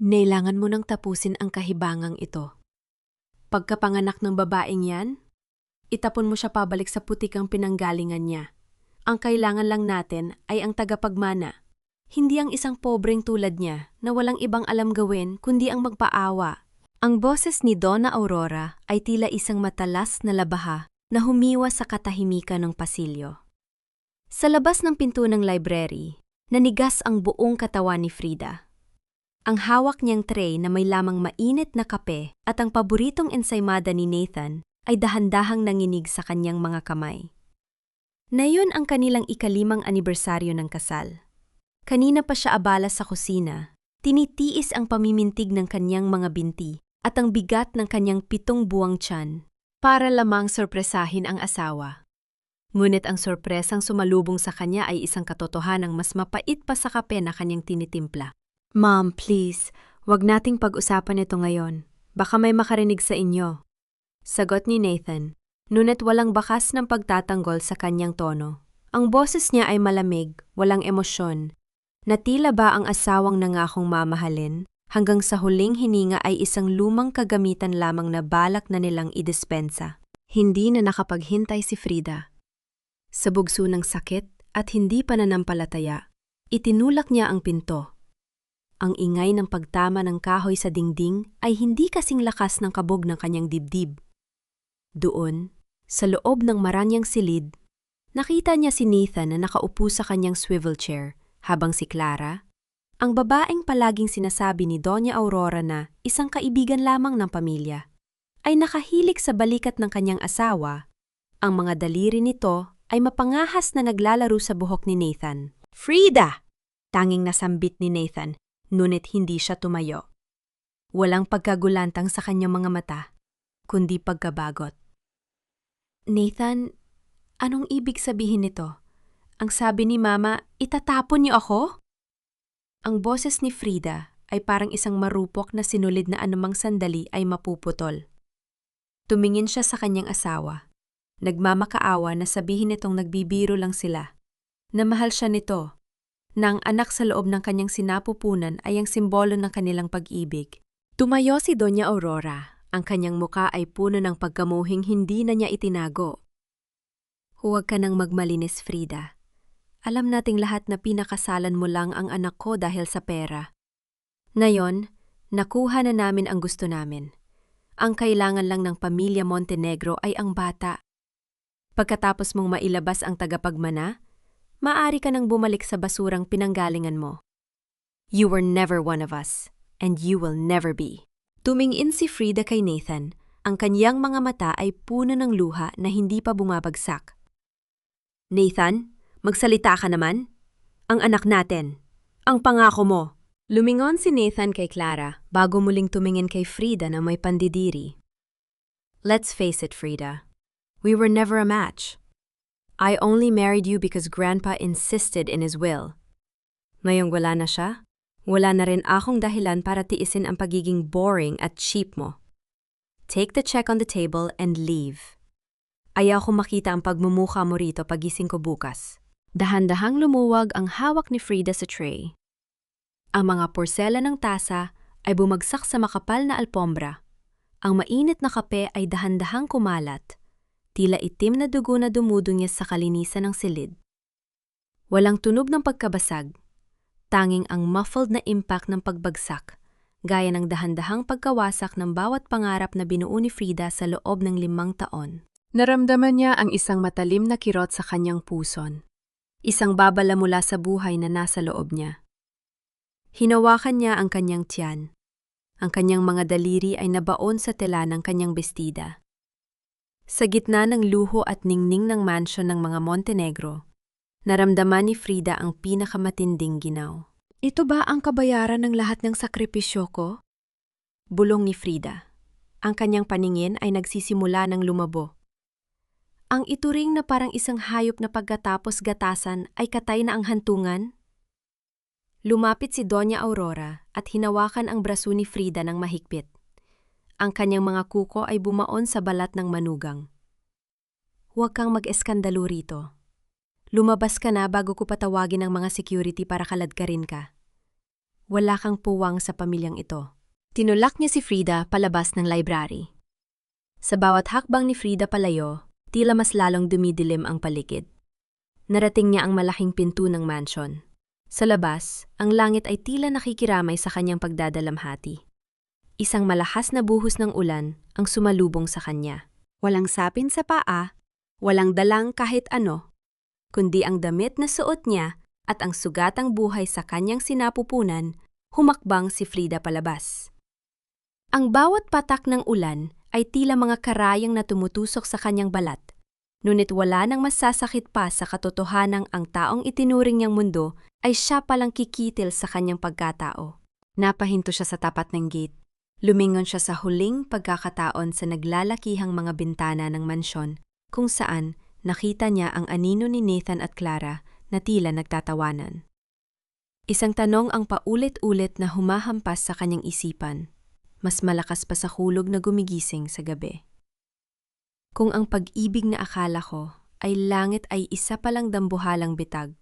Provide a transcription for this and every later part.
Kailangan mo nang tapusin ang kahibangang ito. Pagkapanganak ng babaeng yan, itapon mo siya pabalik sa putikang pinanggalingan niya. Ang kailangan lang natin ay ang tagapagmana. Hindi ang isang pobreng tulad niya na walang ibang alam gawin kundi ang magpaawa. Ang boses ni Donna Aurora ay tila isang matalas na labaha na humiwas sa katahimikan ng pasilyo. Sa labas ng pinto ng library, nanigas ang buong katawan ni Frida. Ang hawak niyang tray na may lamang mainit na kape at ang paboritong ensaymada ni Nathan ay dahan-dahang nanginig sa kanyang mga kamay. Nayon ang kanilang ika-5 anibersaryo ng kasal. Kanina pa siya abala sa kusina, tinitiis ang pamimintig ng kanyang mga binti at ang bigat ng kanyang 7 buwang tiyan para lamang sorpresahin ang asawa. Ngunit ang sorpresang sumalubong sa kanya ay isang katotohanang mas mapait pa sa kape na kanyang tinitimpla. Mom, please, wag nating pag-usapan ito ngayon. Baka may makarinig sa inyo. Sagot ni Nathan, ngunit walang bakas ng pagtatanggol sa kanyang tono. Ang boses niya ay malamig, walang emosyon. Na tila ba ang asawang nangakong mamahalin, hanggang sa huling hininga ay isang lumang kagamitan lamang na balak na nilang idispensa. Hindi na nakapaghintay si Frida. Sa bugso ng sakit at hindi pananampalataya, itinulak niya ang pinto. Ang ingay ng pagtama ng kahoy sa dingding ay hindi kasing lakas ng kabog ng kanyang dibdib. Doon, sa loob ng maranyang silid, nakita niya si Nathan na nakaupo sa kanyang swivel chair, habang si Clara, ang babaeng palaging sinasabi ni Doña Aurora na isang kaibigan lamang ng pamilya, ay nakahilik sa balikat ng kanyang asawa. Ang mga daliri nito ay mapangahas na naglalaro sa buhok ni Nathan. "Frida!" Tanging nasambit ni Nathan. Ngunit hindi siya tumayo. Walang pagkagulantang sa kanyang mga mata, kundi pagkabagot. "Nathan, anong ibig sabihin nito? Ang sabi ni Mama, itatapon niyo ako?" Ang boses ni Frida ay parang isang marupok na sinulid na anumang sandali ay mapuputol. Tumingin siya sa kanyang asawa. Nagmamakaawa na sabihin nitong nagbibiro lang sila. Na mahal siya nito. Na ang anak sa loob ng kanyang sinapupunan ay ang simbolo ng kanilang pag-ibig. Tumayo si Doña Aurora. Ang kanyang muka ay puno ng pagkamuhing hindi na niya itinago. "Huwag ka nang magmalinis, Frida. Alam nating lahat na pinakasalan mo lang ang anak ko dahil sa pera. Ngayon, nakuha na namin ang gusto namin. Ang kailangan lang ng pamilya Montenegro ay ang bata. Pagkatapos mong mailabas ang tagapagmana, maaari ka nang bumalik sa basurang pinanggalingan mo. You were never one of us, and you will never be." Tumingin si Frida kay Nathan. Ang kanyang mga mata ay puno ng luha na hindi pa bumabagsak. "Nathan, magsalita ka naman. Ang anak natin. Ang pangako mo." Lumingon si Nathan kay Clara bago muling tumingin kay Frida na may pandidiri. "Let's face it, Frida. We were never a match. I only married you because Grandpa insisted in his will. Ngayong wala na siya, wala na rin akong dahilan para tiisin ang pagiging boring at cheap mo. Take the check on the table and leave. Ayaw ko makita ang pagmumukha mo rito pagising ko bukas." Dahan-dahang lumuwag ang hawak ni Frida sa tray. Ang mga porsela ng tasa ay bumagsak sa makapal na alpombra. Ang mainit na kape ay dahan-dahang kumalat. Tila itim na dugo na dumudungis sa kalinisan ng silid. Walang tunog ng pagkabasag, tanging ang muffled na impact ng pagbagsak, gaya ng dahan-dahang pagkawasak ng bawat pangarap na binuo ni Frida sa loob ng 5 taon. Naramdaman niya ang isang matalim na kirot sa kanyang puson, isang babala mula sa buhay na nasa loob niya. Hinawakan niya ang kanyang tiyan. Ang kanyang mga daliri ay nabaon sa tela ng kanyang bestida. Sa gitna ng luho at ningning ng mansyon ng mga Montenegro, naramdaman ni Frida ang pinakamatinding ginaw. "Ito ba ang kabayaran ng lahat ng sakripisyo ko?" Bulong ni Frida. Ang kanyang paningin ay nagsisimula ng lumabo. Ang ituring na parang isang hayop na pagkatapos gatasan ay katay na ang hantungan? Lumapit si Doña Aurora at hinawakan ang braso ni Frida ng mahigpit. Ang kanyang mga kuko ay bumaon sa balat ng manugang. "Huwag kang mag-eskandalo rito. Lumabas ka na bago ko patawagin ang mga security para kaladkarin ka. Wala kang puwang sa pamilyang ito. Tinulak niya si Frida palabas ng library. Sa bawat hakbang ni Frida palayo, tila mas lalong dumidilim ang paligid. Narating niya ang malaking pinto ng mansion. Sa labas, ang langit ay tila nakikiramay sa kanyang pagdadalamhati. Isang malahas na buhos ng ulan ang sumalubong sa kanya. Walang sapin sa paa, walang dalang kahit ano, kundi ang damit na suot niya at ang sugatang buhay sa kanyang sinapupunan, humakbang si Frida palabas. Ang bawat patak ng ulan ay tila mga karayang na tumutusok sa kanyang balat, ngunit wala nang masasakit pa sa katotohanang ang taong itinuring niyang mundo ay siya palang kikitil sa kanyang pagkatao. Napahinto siya sa tapat ng gate. Lumingon siya sa huling pagkakataon sa naglalakihang mga bintana ng mansyon kung saan nakita niya ang anino ni Nathan at Clara na tila nagtatawanan. Isang tanong ang paulit-ulit na humahampas sa kanyang isipan, mas malakas pa sa hulog na gumigising sa gabi. Kung ang pag-ibig na akala ko ay langit ay isa palang dambuhalang bitag,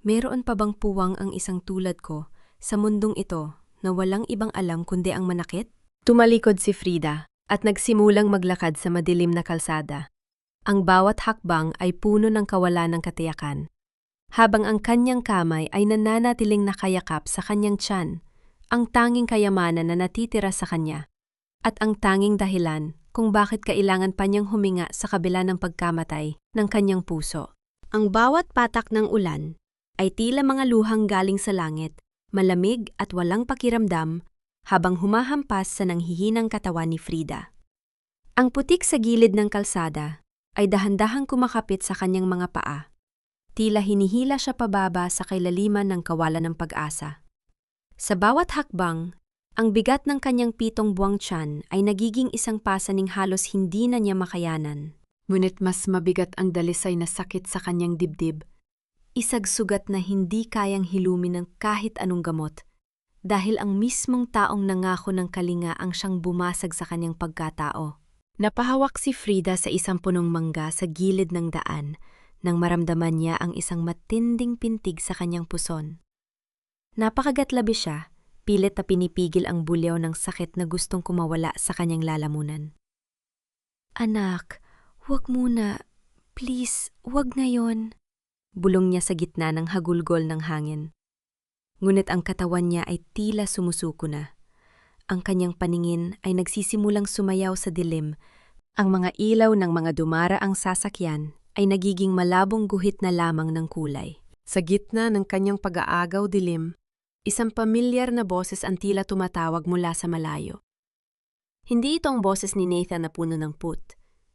meron pa bang puwang ang isang tulad ko sa mundong ito na walang ibang alam kundi ang manakit? Tumalikod si Frida at nagsimulang maglakad sa madilim na kalsada. Ang bawat hakbang ay puno ng kawalan ng katiyakan, habang ang kanyang kamay ay nananatiling nakayakap sa kanyang tiyan, ang tanging kayamanan na natitira sa kanya, at ang tanging dahilan kung bakit kailangan pa niyang huminga sa kabila ng pagkamatay ng kanyang puso. Ang bawat patak ng ulan ay tila mga luhang galing sa langit, malamig at walang pakiramdam habang humahampas sa nanghihinang katawan ni Frida. Ang putik sa gilid ng kalsada ay dahan-dahang kumakapit sa kanyang mga paa. Tila hinihila siya pababa sa kailaliman ng kawalan ng pag-asa. Sa bawat hakbang, ang bigat ng kanyang 7 buwang tiyan ay nagiging isang pasaning halos hindi na niya makayanan. Ngunit mas mabigat ang dalisay na sakit sa kanyang dibdib. Isang sugat na hindi kayang hilumin ng kahit anong gamot, dahil ang mismong taong nangako ng kalinga ang siyang bumasag sa kanyang pagkatao. Napahawak si Frida sa isang punong mangga sa gilid ng daan nang maramdaman niya ang isang matinding pintig sa kanyang puson. Napakagatlabi siya, pilit na pinipigil ang bulyaw ng sakit na gustong kumawala sa kanyang lalamunan. "Anak, huwag muna. Please, huwag ngayon." Bulong niya sa gitna ng hagulgol ng hangin. Ngunit ang katawan niya ay tila sumusuko na. Ang kanyang paningin ay nagsisimulang sumayaw sa dilim. Ang mga ilaw ng mga dumaraang sasakyan ay nagiging malabong guhit na lamang ng kulay. Sa gitna ng kanyang pag-aagaw dilim, isang pamilyar na boses ang tila tumatawag mula sa malayo. Hindi ito ang boses ni Nathan na puno ng put,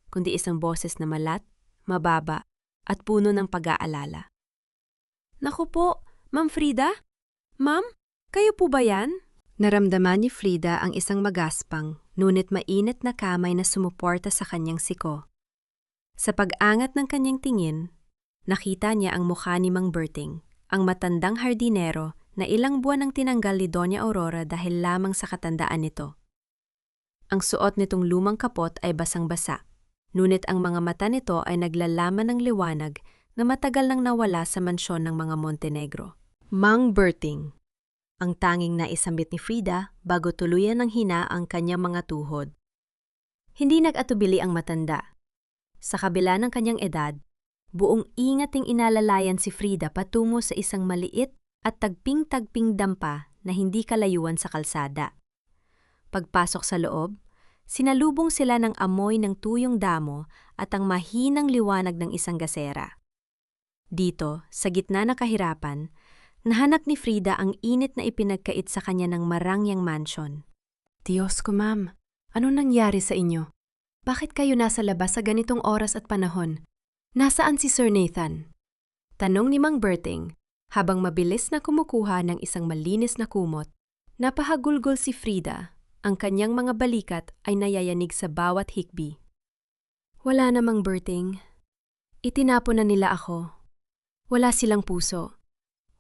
kundi isang boses na malat, mababa, at puno ng pag-aalala. "Naku po, Ma'am Frida? Ma'am, kayo po ba yan?" Naramdaman ni Frida ang isang magaspang, ngunit mainit na kamay na sumuporta sa kanyang siko. Sa pag-angat ng kanyang tingin, nakita niya ang mukha ni Mang Berting, ang matandang hardinero na ilang buwan ang tinanggal ni Doña Aurora dahil lamang sa katandaan nito. Ang suot nitong lumang kapot ay basang-basa, ngunit ang mga mata nito ay naglalaman ng liwanag na matagal nang nawala sa mansyon ng mga Montenegro. Mang Berting, ang tanging naisambit ni Frida bago tuluyan ng hina ang kanyang mga tuhod. Hindi nag-atubili ang matanda. Sa kabila ng kanyang edad, buong ingating inalalayan si Frida patungo sa isang maliit at tagping-tagping dampa na hindi kalayuan sa kalsada. Pagpasok sa loob, sinalubong sila ng amoy ng tuyong damo at ang mahinang liwanag ng isang gasera. Dito, sa gitna ng kahirapan, nahanap ni Frida ang init na ipinagkait sa kanya ng marangyang mansion. "Diyos ko, ma'am, ano nangyari sa inyo? Bakit kayo nasa labas sa ganitong oras at panahon? Nasaan si Sir Nathan?" Tanong ni Mang Berting, habang mabilis na kumukuha ng isang malinis na kumot. Napahagulgol si Frida, ang kanyang mga balikat ay nayayanig sa bawat hikbi. "Wala na, Mang Berting. Itinapon na nila ako. Wala silang puso.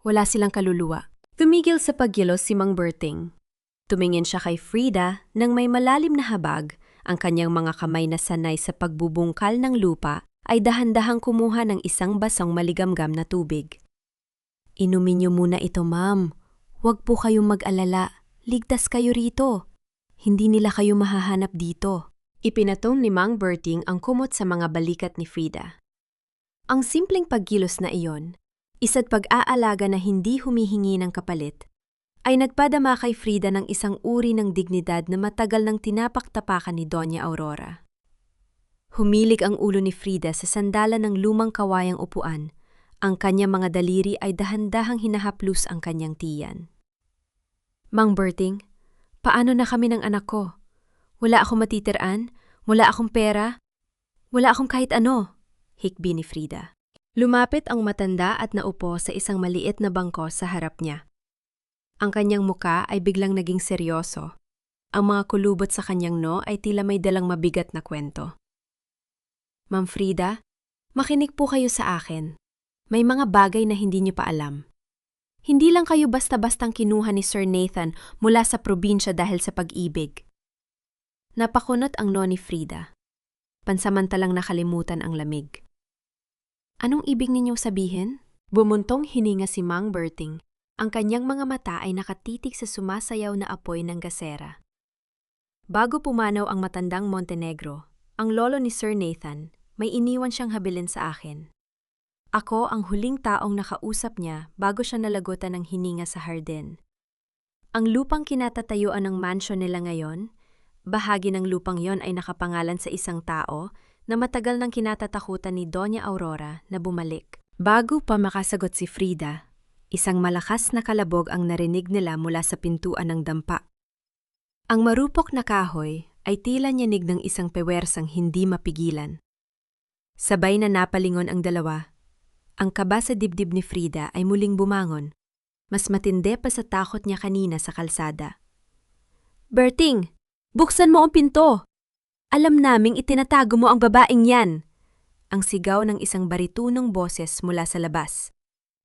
Wala silang kaluluwa." Tumigil sa pagkilos si Mang Berting. Tumingin siya kay Frida nang may malalim na habag. Ang kanyang mga kamay na sanay sa pagbubungkal ng lupa ay dahan-dahang kumuha ng isang basong maligamgam na tubig. "Inumin niyo muna ito, ma'am. Huwag po kayong mag-alala. Ligtas kayo rito. Hindi nila kayo mahahanap dito. Ipinatong ni Mang Berting ang kumot sa mga balikat ni Frida. Ang simpleng pagkilos na iyon, isa't pag-aalaga na hindi humihingi ng kapalit, ay nagpadama kay Frida ng isang uri ng dignidad na matagal nang tinapaktapakan ni Doña Aurora. Humilig ang ulo ni Frida sa sandalan ng lumang kawayang upuan. Ang kanyang mga daliri ay dahan-dahang hinahaplos ang kanyang tiyan. Mang Berting, paano na kami ng anak ko? Wala akong matitiraan, wala akong pera, wala akong kahit ano, hikbi ni Frida. Lumapit ang matanda at naupo sa isang maliit na bangko sa harap niya. Ang kanyang muka ay biglang naging seryoso. Ang mga kulubot sa kanyang no ay tila may dalang mabigat na kwento. Ma'am Frida, makinig po kayo sa akin. May mga bagay na hindi niyo pa alam. Hindi lang kayo basta-bastang kinuha ni Sir Nathan mula sa probinsya dahil sa pag-ibig. Napakunot ang no ni Frida. Pansamantalang nakalimutan ang lamig. Anong ibig ninyong sabihin? Bumuntong hininga si Mang Berting. Ang kanyang mga mata ay nakatitig sa sumasayaw na apoy ng gasera. Bago pumanaw ang matandang Montenegro, ang lolo ni Sir Nathan, may iniwan siyang habilin sa akin. Ako ang huling taong nakausap niya bago siya nalagutan ng hininga sa hardin. Ang lupang kinatatayuan ng mansyon nila ngayon, bahagi ng lupang yon ay nakapangalan sa isang tao na matagal nang kinatatakutan ni Doña Aurora na bumalik. Bago pa makasagot si Frida, isang malakas na kalabog ang narinig nila mula sa pintuan ng dampa. Ang marupok na kahoy ay tila nyanig ng isang pewersang hindi mapigilan. Sabay na napalingon ang dalawa. Ang kaba sa dibdib ni Frida ay muling bumangon. Mas matindi pa sa takot niya kanina sa kalsada. Berting, buksan mo ang pinto! Alam naming itinatago mo ang babaeng yan! Ang sigaw ng isang baritunong boses mula sa labas.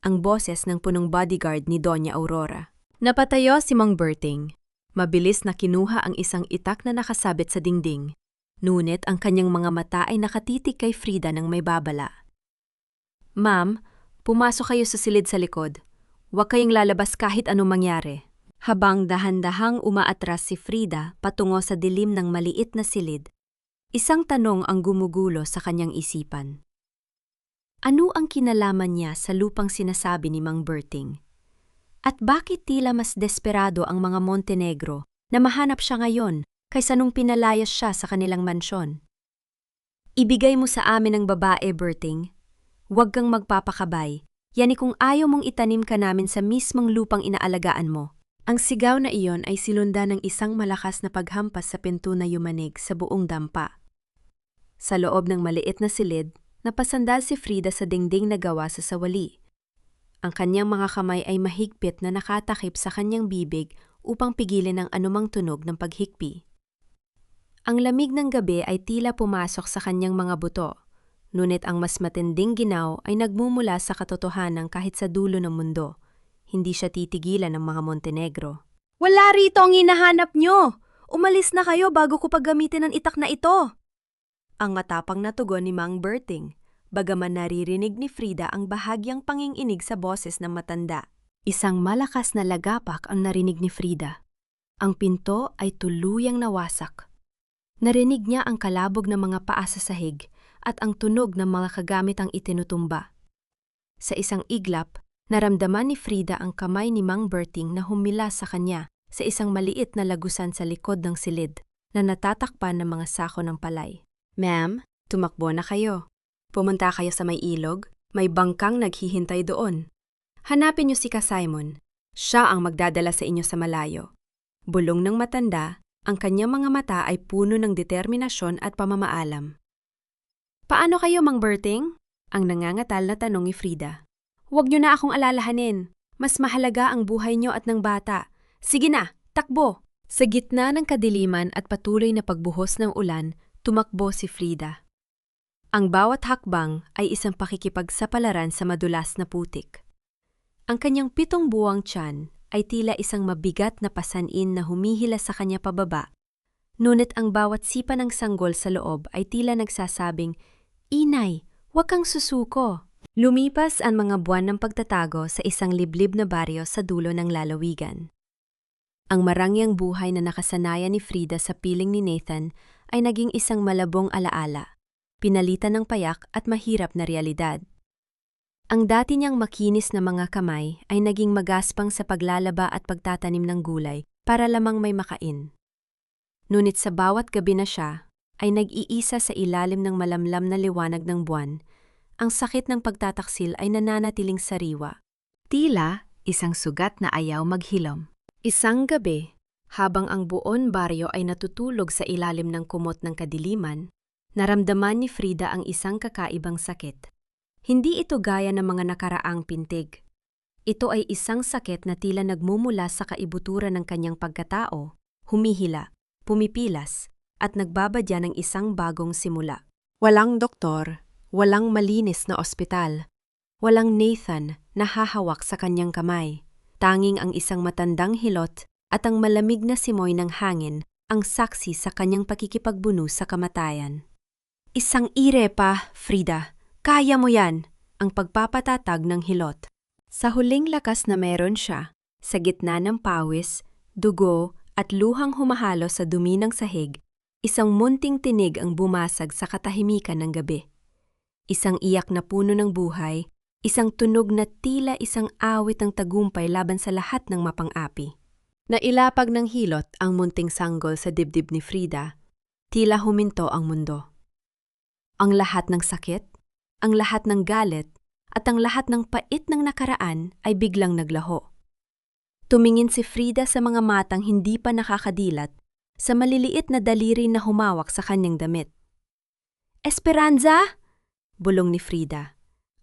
Ang boses ng punong bodyguard ni Doña Aurora. Napatayo si Mang Berting. Mabilis na kinuha ang isang itak na nakasabit sa dingding. Ngunit ang kanyang mga mata ay nakatitig kay Frida ng may babala. Ma'am, pumasok kayo sa silid sa likod. Huwag kayong lalabas kahit anong mangyari. Habang dahan-dahang umaatras si Frida patungo sa dilim ng maliit na silid, isang tanong ang gumugulo sa kanyang isipan. Ano ang kinalaman niya sa lupang sinasabi ni Mang Berting? At bakit tila mas desperado ang mga Montenegro na mahanap siya ngayon kaysa nung pinalayas siya sa kanilang mansyon? Ibigay mo sa amin ang babae, Berting. Huwag kang magpapakabay. Yani kung ayaw mong itanim ka namin sa mismong lupang inaalagaan mo. Ang sigaw na iyon ay sinundan ng isang malakas na paghampas sa pinto na yumanig sa buong dampa. Sa loob ng maliit na silid, napasandal si Frida sa dingding na gawa sa sawali. Ang kanyang mga kamay ay mahigpit na nakatakip sa kanyang bibig upang pigilin ang anumang tunog ng paghikpi. Ang lamig ng gabi ay tila pumasok sa kanyang mga buto. Ngunit ang mas matinding ginaw ay nagmumula sa katotohanan kahit sa dulo ng mundo. Hindi siya titigilan ng mga Montenegro. Wala rito ang hinahanap nyo! Umalis na kayo bago ko paggamitin ang itak na ito! Ang matapang na tugon ni Mang Berting, bagaman naririnig ni Frida ang bahagyang panginginig sa boses ng matanda. Isang malakas na lagapak ang narinig ni Frida. Ang pinto ay tuluyang nawasak. Narinig niya ang kalabog ng mga paa sa sahig at ang tunog ng mga kagamitang itinutumba. Sa isang iglap, naramdaman ni Frida ang kamay ni Mang Berting na humila sa kanya sa isang maliit na lagusan sa likod ng silid na natatakpan ng mga sako ng palay. Ma'am, tumakbo na kayo. Pumunta kayo sa may ilog, may bangkang naghihintay doon. Hanapin niyo si Ka Simon. Siya ang magdadala sa inyo sa malayo. Bulong ng matanda, ang kanyang mga mata ay puno ng determinasyon at pamamaalam. Paano kayo, Mang Berting? Ang nangangatal na tanong ni Frida. Huwag niyo na akong alalahanin. Mas mahalaga ang buhay niyo at ng bata. Sige na, takbo! Sa gitna ng kadiliman at patuloy na pagbuhos ng ulan, tumakbo si Frida. Ang bawat hakbang ay isang pakikipagsapalaran sa madulas na putik. Ang kanyang 7 buwang tiyan ay tila isang mabigat na pasanin na humihila sa kanya pababa. Ngunit ang bawat sipa ng sanggol sa loob ay tila nagsasabing, Inay, huwag kang susuko. Lumipas ang mga buwan ng pagtatago sa isang liblib na baryo sa dulo ng lalawigan. Ang marangyang buhay na nakasanayan ni Frida sa piling ni Nathan ay naging isang malabong alaala, pinalitan ng payak at mahirap na realidad. Ang dati niyang makinis na mga kamay ay naging magaspang sa paglalaba at pagtatanim ng gulay para lamang may makain. Ngunit sa bawat gabi na siya ay nag-iisa sa ilalim ng malamlam na liwanag ng buwan, ang sakit ng pagtataksil ay nananatiling sariwa. Tila isang sugat na ayaw maghilom. Isang gabi, habang ang buong baryo ay natutulog sa ilalim ng kumot ng kadiliman, naramdaman ni Frida ang isang kakaibang sakit. Hindi ito gaya ng mga nakaraang pintig. Ito ay isang sakit na tila nagmumula sa kaibuturan ng kanyang pagkatao, humihila, pumipilas, at nagbabadya ng isang bagong simula. Walang doktor, walang malinis na ospital, walang Nathan na hahawak sa kanyang kamay. Tanging ang isang matandang hilot at ang malamig na simoy ng hangin ang saksi sa kanyang pakikipagbuno sa kamatayan. Isang ire pa, Frida. Kaya mo yan, ang pagpapatatag ng hilot. Sa huling lakas na meron siya, sa gitna ng pawis, dugo at luhang humahalo sa dumi ng sahig, isang munting tinig ang bumasag sa katahimikan ng gabi. Isang iyak na puno ng buhay, isang tunog na tila isang awit ng tagumpay laban sa lahat ng mapang-api. Nailapag ng hilot ang munting sanggol sa dibdib ni Frida, tila huminto ang mundo. Ang lahat ng sakit, ang lahat ng galit, at ang lahat ng pait ng nakaraan ay biglang naglaho. Tumingin si Frida sa mga matang hindi pa nakakadilat, sa maliliit na daliri na humawak sa kanyang damit. "Esperanza!" bulong ni Frida.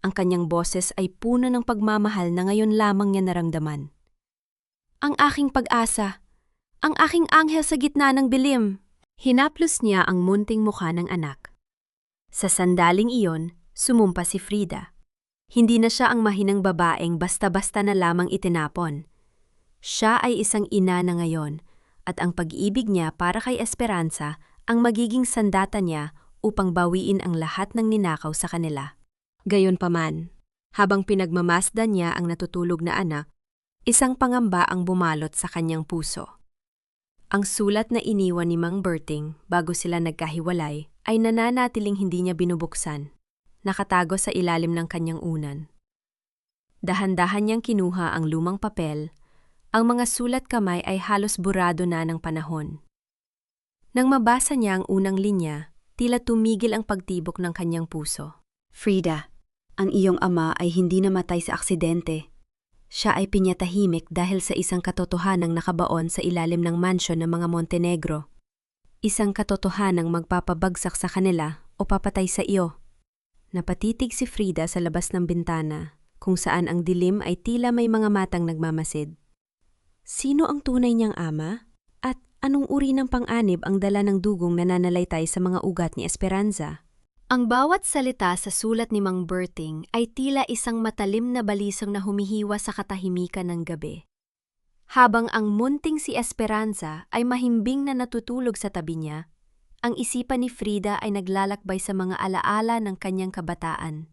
Ang kanyang boses ay puno ng pagmamahal na ngayon lamang niya naramdaman. "Ang aking pag-asa! Ang aking anghel sa gitna ng bilim!" Hinaplos niya ang munting mukha ng anak. Sa sandaling iyon, sumumpa si Frida. Hindi na siya ang mahinang babaeng basta-basta na lamang itinapon. Siya ay isang ina na ngayon, at ang pag-ibig niya para kay Esperanza ang magiging sandata niya upang bawiin ang lahat ng ninakaw sa kanila. Gayunpaman, habang pinagmamasdan niya ang natutulog na anak, isang pangamba ang bumalot sa kanyang puso. Ang sulat na iniwan ni Mang Berting bago sila nagkahiwalay ay nananatiling hindi niya binubuksan, nakatago sa ilalim ng kanyang unan. Dahan-dahan niyang kinuha ang lumang papel, ang mga sulat kamay ay halos burado na ng panahon. Nang mabasa niya ang unang linya, tila tumigil ang pagtibok ng kanyang puso. "Frida, ang iyong ama ay hindi namatay sa aksidente. Siya ay pinyatahimik dahil sa isang katotohanang nakabaon sa ilalim ng mansyon ng mga Montenegro. Isang katotohanang magpapabagsak sa kanila o papatay sa iyo." Napatitig si Frida sa labas ng bintana, kung saan ang dilim ay tila may mga matang nagmamasid. Sino ang tunay niyang ama? At anong uri ng pang-anib ang dala ng dugong nananalaytay sa mga ugat ni Esperanza? Ang bawat salita sa sulat ni Mang Berting ay tila isang matalim na balisong na humihiwa sa katahimikan ng gabi. Habang ang munting si Esperanza ay mahimbing na natutulog sa tabi niya, ang isipan ni Frida ay naglalakbay sa mga alaala ng kanyang kabataan.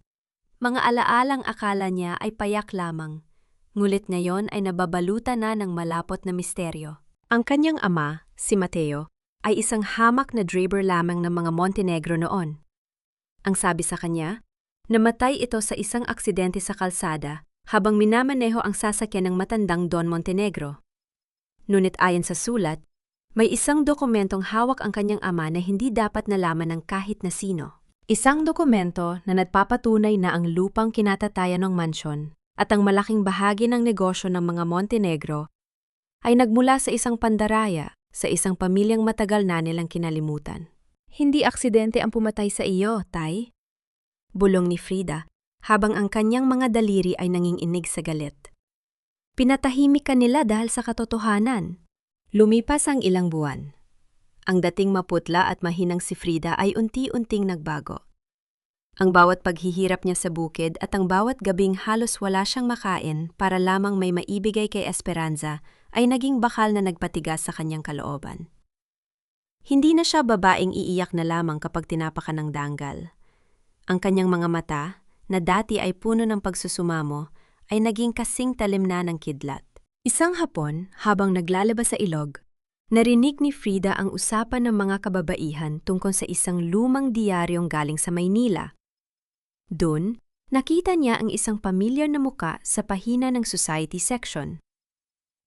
Mga alaalang akala niya ay payak lamang, ngulit ngayon ay nababalutan na ng malapot na misteryo. Ang kanyang ama, si Mateo, ay isang hamak na driver lamang ng mga Montenegro noon. Ang sabi sa kanya, namatay ito sa isang aksidente sa kalsada habang minamaneho ang sasakyan ng matandang Don Montenegro. Ngunit ayon sa sulat, may isang dokumentong hawak ang kanyang ama na hindi dapat nalaman ng kahit na sino. Isang dokumento na nagpapatunay na ang lupang kinatatayan ng mansyon at ang malaking bahagi ng negosyo ng mga Montenegro ay nagmula sa isang pandaraya sa isang pamilyang matagal na nilang kinalimutan. "Hindi aksidente ang pumatay sa iyo, Tay?" bulong ni Frida habang ang kanyang mga daliri ay nanginginig sa galit. Pinatahimik ka nila dahil sa katotohanan. Lumipas ang ilang buwan. Ang dating maputla at mahinang si Frida ay unti-unting nagbago. Ang bawat paghihirap niya sa bukid at ang bawat gabing halos wala siyang makain para lamang may maibigay kay Esperanza ay naging bakal na nagpatigas sa kanyang kalooban. Hindi na siya babaeng iiyak na lamang kapag tinapakan ng danggal. Ang kanyang mga mata, na dati ay puno ng pagsusumamo ay naging kasing talim na ng kidlat. Isang hapon, habang naglalabas sa ilog, narinig ni Frida ang usapan ng mga kababaihan tungkol sa isang lumang diyaryong galing sa Maynila. Doon, nakita niya ang isang pamilyar na muka sa pahina ng society section.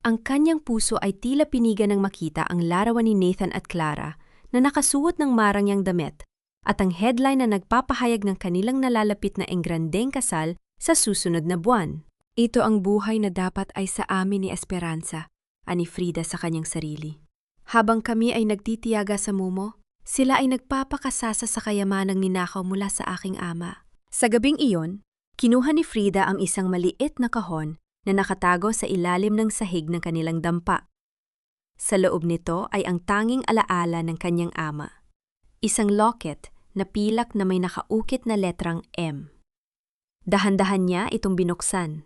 Ang kanyang puso ay tila pinigan ng makita ang larawan ni Nathan at Clara na nakasuot ng marangyang damit at ang headline na nagpapahayag ng kanilang nalalapit na engrandeng kasal sa susunod na buwan. Ito ang buhay na dapat ay sa amin ni Esperanza, ani Frida sa kanyang sarili. Habang kami ay nagtitiyaga sa mumo, sila ay nagpapakasasa sa kayamanang ninakaw mula sa aking ama. Sa gabing iyon, kinuha ni Frida ang isang maliit na kahon na nakatago sa ilalim ng sahig ng kanilang dampa. Sa loob nito ay ang tanging alaala ng kanyang ama. Isang locket na pilak na may nakaukit na letrang M. Dahan-dahan niya itong binuksan.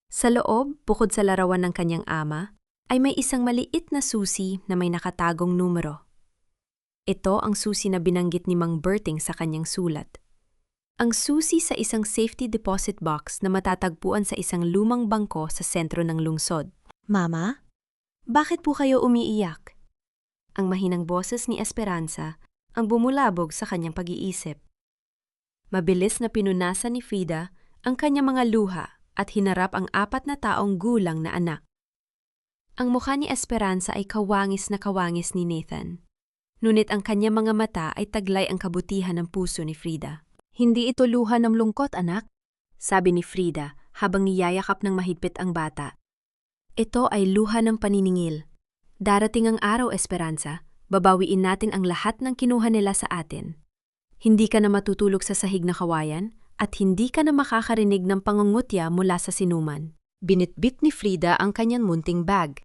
Sa loob, bukod sa larawan ng kanyang ama, ay may isang maliit na susi na may nakatagong numero. Ito ang susi na binanggit ni Mang Berting sa kanyang sulat. Ang susi sa isang safety deposit box na matatagpuan sa isang lumang bangko sa sentro ng lungsod. Mama, bakit po kayo umiiyak? Ang mahinang boses ni Esperanza ang bumulabog sa kanyang pag-iisip. Mabilis na pinunasan ni Frida ang kanyang mga luha at hinarap ang 4 na taong gulang na anak. Ang mukha ni Esperanza ay kawangis na kawangis ni Nathan. Ngunit ang kanyang mga mata ay taglay ang kabutihan ng puso ni Frida. Hindi ito luha ng lungkot, anak, sabi ni Frida habang niyayakap ng mahigpit ang bata. Ito ay luha ng paniningil. Darating ang araw, Esperanza, babawiin natin ang lahat ng kinuha nila sa atin. Hindi ka na matutulog sa sahig na kawayan at hindi ka na makakarinig ng pangungutya mula sa sinuman. Binitbit ni Frida ang kanyang munting bag.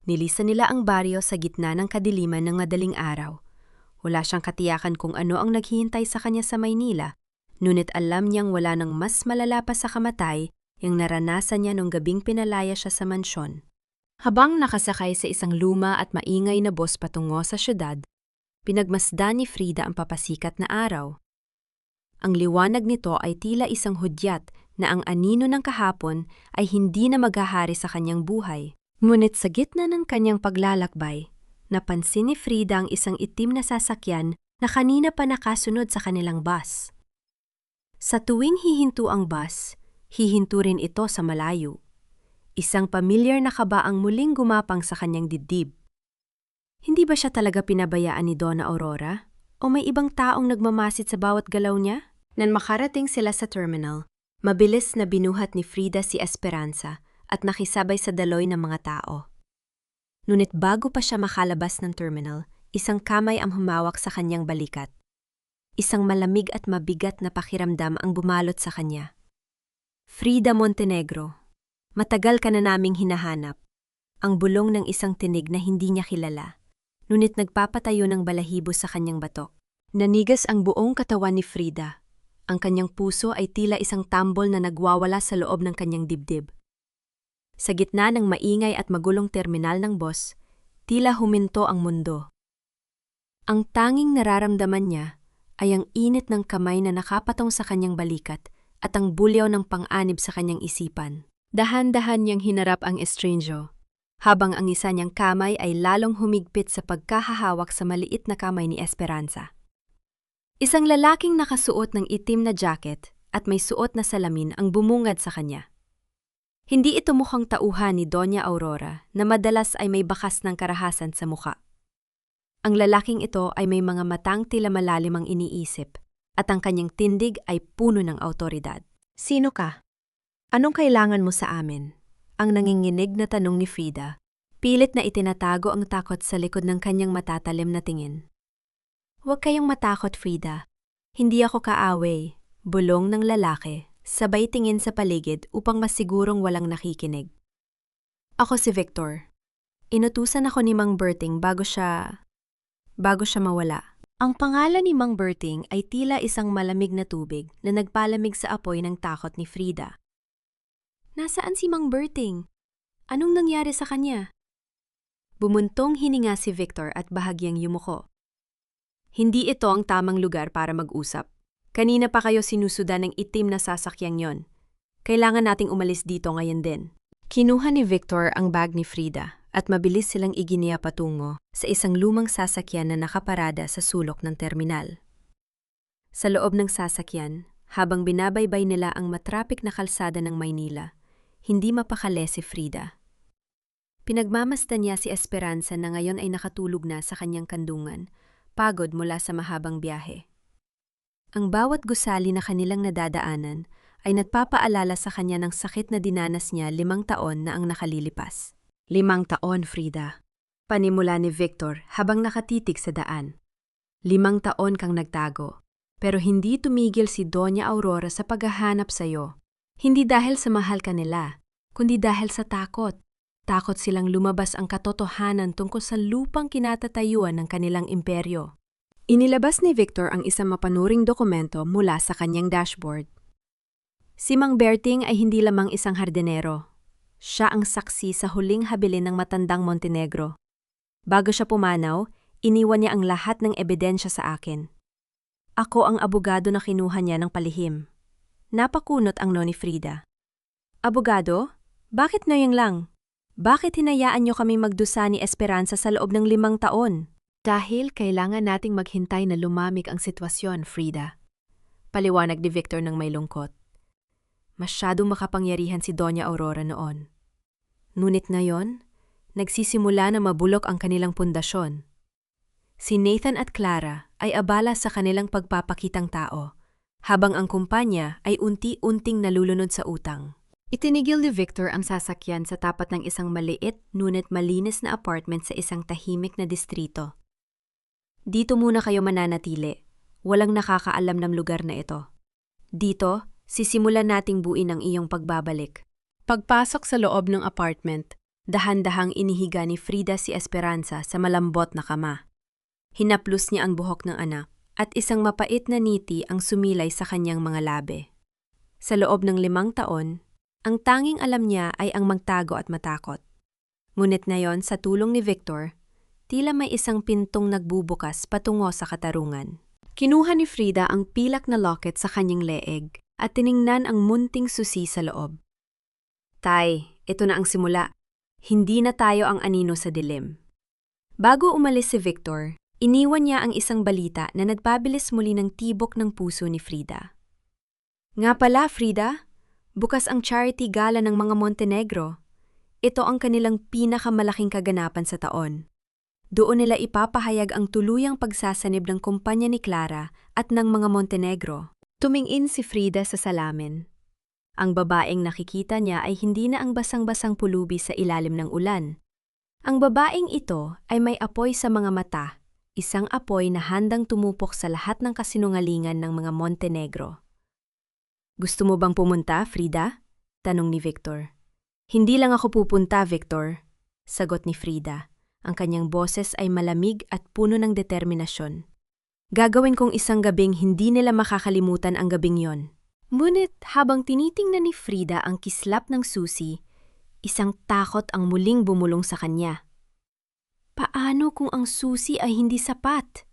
Nilisan nila ang baryo sa gitna ng kadiliman ng madaling araw. Wala siyang katiyakan kung ano ang naghihintay sa kanya sa Maynila, ngunit alam niyang wala nang mas malala pa sa kamatay yung naranasan niya nung gabing pinalaya siya sa mansyon. Habang nakasakay sa isang luma at maingay na bus patungo sa syudad, pinagmasdan ni Frida ang papasikat na araw. Ang liwanag nito ay tila isang hudyat na ang anino ng kahapon ay hindi na maghahari sa kanyang buhay. Ngunit sa gitna ng kanyang paglalakbay, napansin ni Frida ang isang itim na sasakyan na kanina pa nakasunod sa kanilang bus. Sa tuwing hihinto ang bus, hihinto rin ito sa malayo. Isang pamilyar na kaba ang muling gumapang sa kanyang dibdib. Hindi ba siya talaga pinabayaan ni Donna Aurora? O may ibang taong nagmamasid sa bawat galaw niya? Nang makarating sila sa terminal, mabilis na binuhat ni Frida si Esperanza at nakisabay sa daloy ng mga tao. Ngunit bago pa siya makalabas ng terminal, isang kamay ang humawak sa kanyang balikat. Isang malamig at mabigat na pakiramdam ang bumalot sa kanya. Frida Montenegro, matagal ka na naming hinahanap. Ang bulong ng isang tinig na hindi niya kilala, ngunit nagpapatayo ng balahibo sa kanyang batok. Nanigas ang buong katawan ni Frida. Ang kanyang puso ay tila isang tambol na nagwawala sa loob ng kanyang dibdib. Sa gitna ng maingay at magulong terminal ng bus, tila huminto ang mundo. Ang tanging nararamdaman niya ay ang init ng kamay na nakapatong sa kanyang balikat at ang bulyaw ng pang-anib sa kanyang isipan. Dahan-dahan niyang hinarap ang estrange, habang ang isa niyang kamay ay lalong humigpit sa pagkahahawak sa maliit na kamay ni Esperanza. Isang lalaking nakasuot ng itim na jacket at may suot na salamin ang bumungad sa kanya. Hindi ito mukhang tauhan ni Doña Aurora na madalas ay may bakas ng karahasan sa mukha. Ang lalaking ito ay may mga matang tila malalim ang iniisip at ang kanyang tindig ay puno ng awtoridad. Sino ka? Anong kailangan mo sa amin? Ang nanginginig na tanong ni Frida. Pilit na itinatago ang takot sa likod ng kanyang matatalim na tingin. Huwag kayong matakot, Frida. Hindi ako kaaway, bulong ng lalaki, sabay tingin sa paligid upang masigurong walang nakikinig. Ako si Victor. Inutusan ako ni Mang Berting bago siya mawala. Ang pangalan ni Mang Berting ay tila isang malamig na tubig na nagpalamig sa apoy ng takot ni Frida. Nasaan si Mang Berting? Anong nangyari sa kanya? Bumuntong hininga si Victor at bahagyang yumuko. Hindi ito ang tamang lugar para mag-usap. Kanina pa kayo sinusudan ng itim na sasakyang yon. Kailangan nating umalis dito ngayon din. Kinuha ni Victor ang bag ni Frida at mabilis silang iginiya patungo sa isang lumang sasakyan na nakaparada sa sulok ng terminal. Sa loob ng sasakyan, habang binabaybay nila ang matrapik na kalsada ng Maynila, hindi mapakali si Frida. Pinagmamasdan niya si Esperanza na ngayon ay nakatulog na sa kanyang kandungan, pagod mula sa mahabang biyahe. Ang bawat gusali na kanilang nadadaanan ay nagpapaalala sa kanya ng sakit na dinanas niya 5 taon na ang nakalilipas. 5 taon, Frida. Panimula ni Victor habang nakatitig sa daan. 5 taon kang nagtago, pero hindi tumigil si Doña Aurora sa paghahanap sa'yo. Hindi dahil sa mahal ka nila, kundi dahil sa takot. Takot silang lumabas ang katotohanan tungkol sa lupang kinatatayuan ng kanilang imperyo. Inilabas ni Victor ang isang mapanuring dokumento mula sa kanyang dashboard. Si Mang Berting ay hindi lamang isang hardinero. Siya ang saksi sa huling habilin ng matandang Montenegro. Bago siya pumanaw, iniwan niya ang lahat ng ebidensya sa akin. Ako ang abogado na kinuha niya ng palihim. Napakunot ang noni Frida. Abogado? Bakit ngayon lang? Bakit hinayaan niyo kami magdusa ni Esperanza sa loob ng 5 taon? Dahil kailangan nating maghintay na lumamig ang sitwasyon, Frida. Paliwanag ni Victor ng may lungkot. Masyadong makapangyarihan si Doña Aurora noon. Ngunit ngayon, nagsisimula na mabulok ang kanilang pundasyon. Si Nathan at Clara ay abala sa kanilang pagpapakitang tao, habang ang kumpanya ay unti-unting nalulunod sa utang. Itinigil ni Victor ang sasakyan sa tapat ng isang maliit ngunit malinis na apartment sa isang tahimik na distrito. Dito muna kayo mananatili. Walang nakakaalam ng lugar na ito. Dito, sisimulan nating buuin ang iyong pagbabalik. Pagpasok sa loob ng apartment, dahan-dahang inihiga ni Frida si Esperanza sa malambot na kama. Hinaplos niya ang buhok ng anak at isang mapait na ngiti ang sumilay sa kanyang mga labi. Sa loob ng 5 taon, ang tanging alam niya ay ang magtago at matakot. Ngunit ngayon sa tulong ni Victor, tila may isang pintong nagbubukas patungo sa katarungan. Kinuha ni Frida ang pilak na locket sa kanyang leeg at tiningnan ang munting susi sa loob. Tay, ito na ang simula. Hindi na tayo ang anino sa dilim. Bago umalis si Victor, iniwan niya ang isang balita na nagpabilis muli ng tibok ng puso ni Frida. Nga pala, Frida, bukas ang charity gala ng mga Montenegro. Ito ang kanilang pinakamalaking kaganapan sa taon. Doon nila ipapahayag ang tuluyang pagsasanib ng kumpanya ni Clara at ng mga Montenegro. Tumingin si Frida sa salamin. Ang babaeng nakikita niya ay hindi na ang basang-basang pulubi sa ilalim ng ulan. Ang babaeng ito ay may apoy sa mga mata, isang apoy na handang tumupok sa lahat ng kasinungalingan ng mga Montenegro. Gusto mo bang pumunta, Frida? Tanong ni Victor. Hindi lang ako pupunta, Victor, sagot ni Frida. Ang kanyang boses ay malamig at puno ng determinasyon. Gagawin kong isang gabing hindi nila makakalimutan ang gabing yon. Ngunit habang tinitingnan ni Frida ang kislap ng susi, isang takot ang muling bumulong sa kanya. Paano kung ang susi ay hindi sapat?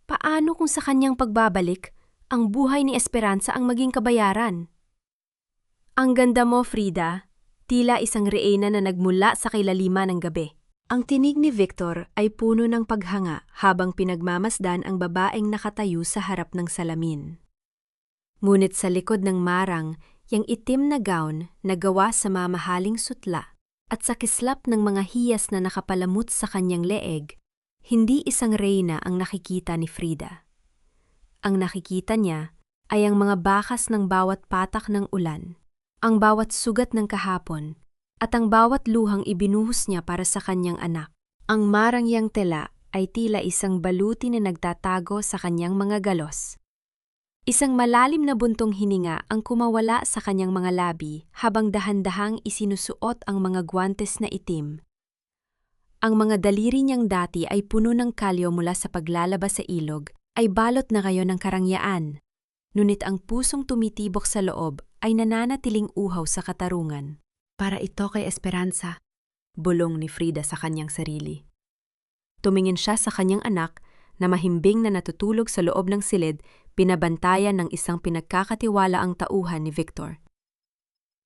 Paano kung sa kanyang pagbabalik, ang buhay ni Esperanza ang maging kabayaran? Ang ganda mo, Frida, tila isang reyna na nagmula sa kailaliman ng gabi. Ang tinig ni Victor ay puno ng paghanga habang pinagmamasdan ang babaeng nakatayo sa harap ng salamin. Ngunit sa likod ng marang, yang itim na gown na gawa sa mamahaling sutla at sa kislap ng mga hiyas na nakapalamut sa kanyang leeg, hindi isang reyna ang nakikita ni Frida. Ang nakikita niya ay ang mga bakas ng bawat patak ng ulan, ang bawat sugat ng kahapon, at ang bawat luhang ibinuhos niya para sa kanyang anak. Ang marangyang tela ay tila isang baluti na nagtatago sa kanyang mga galos. Isang malalim na buntong hininga ang kumawala sa kanyang mga labi habang dahan-dahang isinusuot ang mga guwantes na itim. Ang mga daliri niyang dati ay puno ng kalyo mula sa paglalabas sa ilog ay balot na ngayon ng karangyaan. Ngunit ang pusong tumitibok sa loob ay nananatiling uhaw sa katarungan. Para ito kay Esperanza, bulong ni Frida sa kanyang sarili. Tumingin siya sa kanyang anak na mahimbing na natutulog sa loob ng silid binabantayan ng isang pinagkakatiwalaang tauhan ni Victor.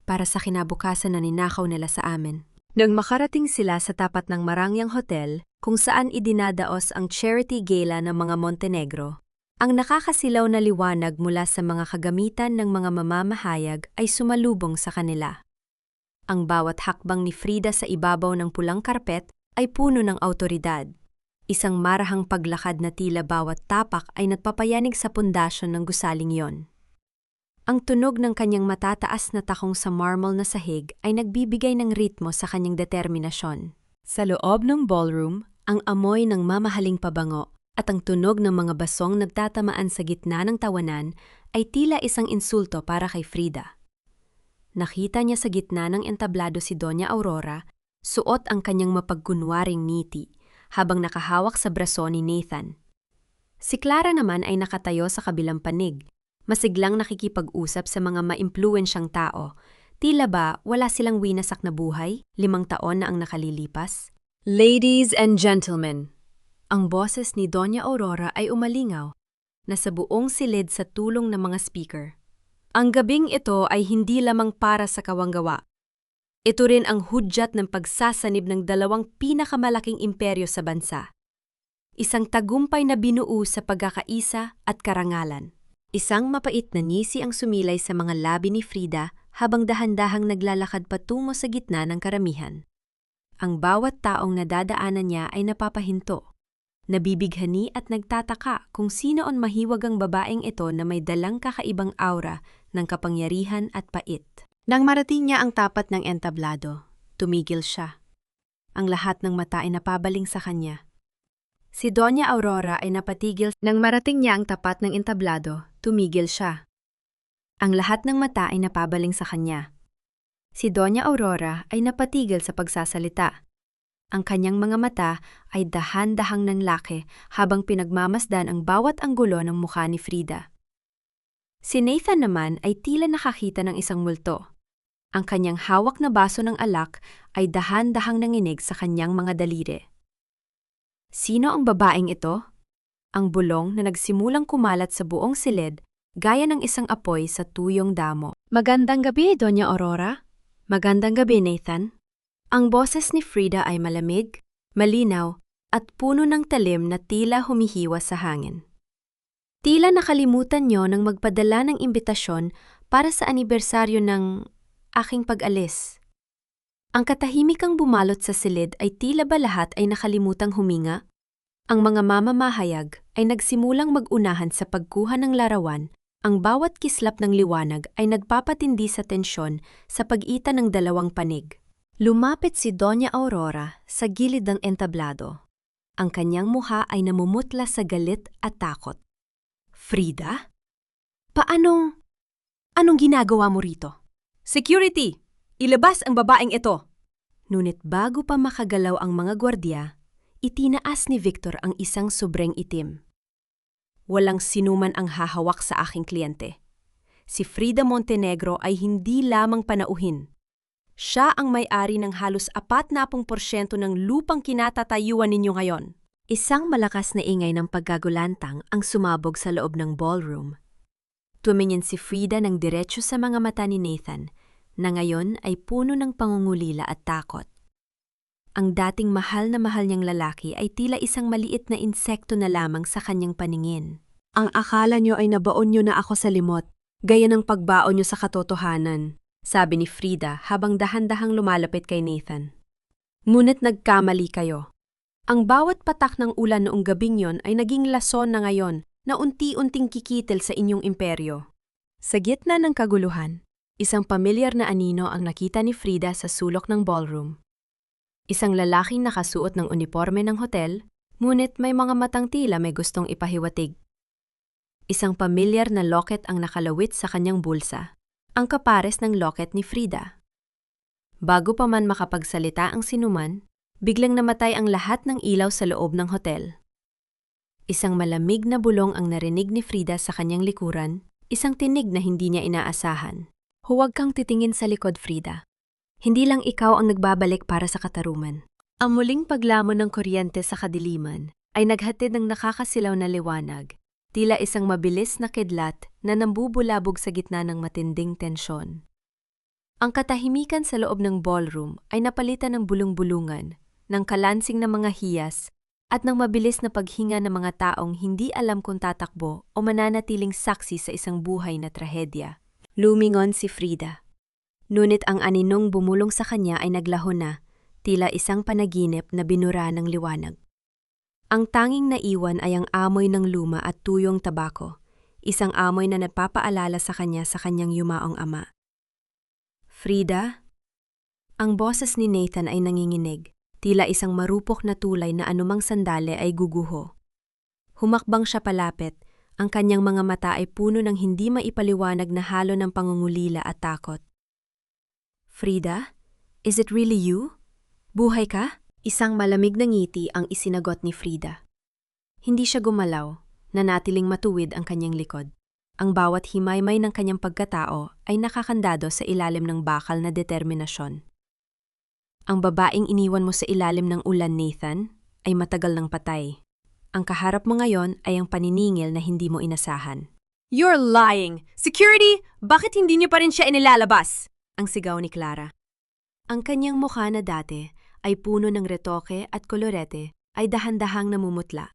Para sa kinabukasan na ninakaw nila sa amin. Nang makarating sila sa tapat ng Marangyang Hotel, kung saan idinadaos ang charity gala ng mga Montenegro, ang nakakasilaw na liwanag mula sa mga kagamitan ng mga mamamahayag ay sumalubong sa kanila. Ang bawat hakbang ni Frida sa ibabaw ng pulang karpet ay puno ng awtoridad. Isang marahang paglakad na tila bawat tapak ay nagpapayanig sa pundasyon ng gusaling yon. Ang tunog ng kanyang matataas na takong sa marble na sahig ay nagbibigay ng ritmo sa kanyang determinasyon. Sa loob ng ballroom, ang amoy ng mamahaling pabango at ang tunog ng mga basong nagtatamaan sa gitna ng tawanan ay tila isang insulto para kay Frida. Nakita niya sa gitna ng entablado si Doña Aurora, suot ang kanyang mapagkunwaring ngiti, habang nakahawak sa braso ni Nathan. Si Clara naman ay nakatayo sa kabilang panig, masiglang nakikipag-usap sa mga maimpluwensyang tao. Tila ba wala silang winasak na buhay, 5 taon na ang nakalilipas? Ladies and gentlemen, ang boses ni Doña Aurora ay umalingaw, na sa buong silid sa tulong ng mga speaker. Ang gabing ito ay hindi lamang para sa kawanggawa. Ito rin ang hudyat ng pagsasanib ng 2 pinakamalaking imperyo sa bansa. Isang tagumpay na binuo sa pagkakaisa at karangalan. Isang mapait na ngisi ang sumilay sa mga labi ni Frida habang dahan-dahang naglalakad patungo sa gitna ng karamihan. Ang bawat taong nadadaanan niya ay napapahinto. Nabibighani at nagtataka kung sino ang mahiwag ang babaeng ito na may dalang kakaibang aura ng kapangyarihan at pait. Nang marating niya ang tapat ng entablado, tumigil siya. Ang lahat ng mata ay napabaling sa kanya. Si Doña Aurora ay napatigil. Nang marating niya ang tapat ng entablado, tumigil siya. Ang lahat ng mata ay napabaling sa kanya. Si Doña Aurora ay napatigil sa pagsasalita. Ang kanyang mga mata ay dahan-dahang nanlaki habang pinagmamasdan ang bawat anggulo ng mukha ni Frida. Si Nathan naman ay tila nakakita ng isang multo. Ang kanyang hawak na baso ng alak ay dahan-dahang nanginig sa kanyang mga daliri. Sino ang babaeng ito? Ang bulong na nagsimulang kumalat sa buong silid gaya ng isang apoy sa tuyong damo. Magandang gabi, Doña Aurora. Magandang gabi, Nathan. Ang boses ni Frida ay malamig, malinaw, at puno ng talim na tila humihiwa sa hangin. Tila nakalimutan niyo nang magpadala ng imbitasyon para sa anibersaryo ng aking pag-alis. Ang katahimikang bumalot sa silid ay tila ba lahat ay nakalimutang huminga? Ang mga mamamahayag ay nagsimulang mag-unahan sa pagkuha ng larawan. Ang bawat kislap ng liwanag ay nagpapatindi sa tensyon sa pagitan ng 2 panig. Lumapit si Doña Aurora sa gilid ng entablado. Ang kanyang mukha ay namumutla sa galit at takot. Frida? Anong ginagawa mo rito? Security! Ilabas ang babaeng ito! Ngunit bago pa makagalaw ang mga gwardya, itinaas ni Victor ang isang sobreng itim. Walang sinuman ang hahawak sa aking kliyente. Si Frida Montenegro ay hindi lamang panauhin. Siya ang may-ari ng halos 40% ng lupang kinatatayuan ninyo ngayon. Isang malakas na ingay ng pagkagulantang ang sumabog sa loob ng ballroom. Tumingin si Frida ng diretso sa mga mata ni Nathan, na ngayon ay puno ng pangungulila at takot. Ang dating mahal na mahal niyang lalaki ay tila isang maliit na insekto na lamang sa kanyang paningin. Ang akala niyo ay nabaon niyo na ako sa limot, gaya ng pagbaon niyo sa katotohanan, sabi ni Frida habang dahan-dahang lumalapit kay Nathan. Ngunit nagkamali kayo. Ang bawat patak ng ulan noong gabing yon ay naging lason na ngayon na unti-unting kikitil sa inyong imperyo. Sa gitna ng kaguluhan, isang pamilyar na anino ang nakita ni Frida sa sulok ng ballroom. Isang lalaking nakasuot ng uniforme ng hotel, ngunit may mga matang tila may gustong ipahiwatig. Isang pamilyar na locket ang nakalawit sa kanyang bulsa, ang kapares ng locket ni Frida. Bago pa man makapagsalita ang sinuman, biglang namatay ang lahat ng ilaw sa loob ng hotel. Isang malamig na bulong ang narinig ni Frida sa kanyang likuran, isang tinig na hindi niya inaasahan. Huwag kang titingin sa likod, Frida. Hindi lang ikaw ang nagbabalik para sa katarungan. Ang muling paglamon ng kuryente sa kadiliman ay naghatid ng nakakasilaw na liwanag, tila isang mabilis na kidlat na nambubulabog sa gitna ng matinding tensyon. Ang katahimikan sa loob ng ballroom ay napalitan ng bulong-bulungan, ng kalansing na mga hiyas, at ng mabilis na paghinga ng mga taong hindi alam kung tatakbo o mananatiling saksi sa isang buhay na trahedya. Lumingon si Frida. Ngunit ang aninong bumulong sa kanya ay naglaho na, tila isang panaginip na binura ng liwanag. Ang tanging naiwan ay ang amoy ng luma at tuyong tabako, isang amoy na nagpapaalala sa kanyang yumaong ama. Frida? Ang boses ni Nathan ay nanginginig, tila isang marupok na tulay na anumang sandali ay guguho. Humakbang siya palapit, ang kanyang mga mata ay puno ng hindi maipaliwanag na halo ng pangungulila at takot. Frida? Is it really you? Buhay ka? Isang malamig na ngiti ang isinagot ni Frida. Hindi siya gumalaw, nanatiling matuwid ang kanyang likod. Ang bawat himaymay ng kanyang pagkatao ay nakakandado sa ilalim ng bakal na determinasyon. Ang babaeng iniwan mo sa ilalim ng ulan, Nathan, ay matagal nang patay. Ang kaharap mo ngayon ay ang paniningil na hindi mo inasahan. You're lying! Security! Bakit hindi niyo pa rin siya inilalabas? Ang sigaw ni Clara. Ang kanyang mukha na dati ay puno ng retoke at kolorete ay dahan-dahang namumutla.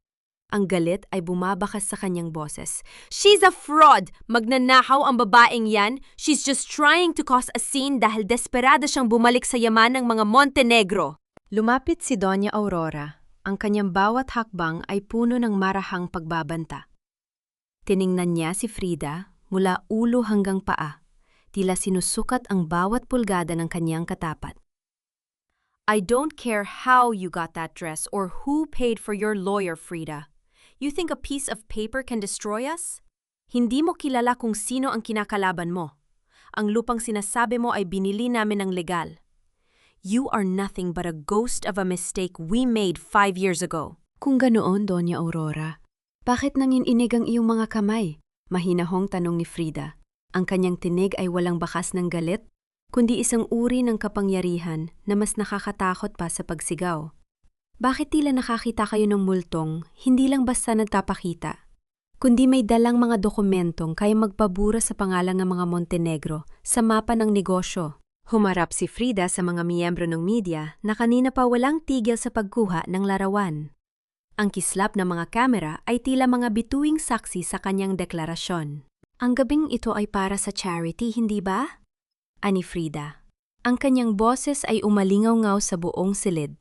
Ang galit ay bumabakas sa kanyang boses. She's a fraud! Magnanakaw ang babaeng yan. She's just trying to cause a scene dahil desperada siyang bumalik sa yaman ng mga Montenegro. Lumapit si Doña Aurora. Ang kanyang bawat hakbang ay puno ng marahang pagbabanta. Tiningnan niya si Frida mula ulo hanggang paa. Tila sinusukat ang bawat pulgada ng kanyang katapat. I don't care how you got that dress or who paid for your lawyer, Frida. You think a piece of paper can destroy us? Hindi mo kilala kung sino ang kinakalaban mo. Ang lupang sinasabi mo ay binili namin ng legal. You are nothing but a ghost of a mistake we made 5 years ago. Kung ganoon, Doña Aurora, bakit nanginginig ang iyong mga kamay? Mahinahong tanong ni Frida. Ang kanyang tinig ay walang bakas ng galit, kundi isang uri ng kapangyarihan na mas nakakatakot pa sa pagsigaw. Bakit tila nakakita kayo ng multong, hindi lang basta nagpapakita, kundi may dalang mga dokumentong kaya magpabura sa pangalan ng mga Montenegro sa mapa ng negosyo? Humarap si Frida sa mga miyembro ng media na kanina pa walang tigil sa pagkuha ng larawan. Ang kislap ng mga kamera ay tila mga bituing saksi sa kanyang deklarasyon. Ang gabing ito ay para sa charity, hindi ba? Ani Frida. Ang kanyang boses ay umalingaw-ngaw sa buong silid.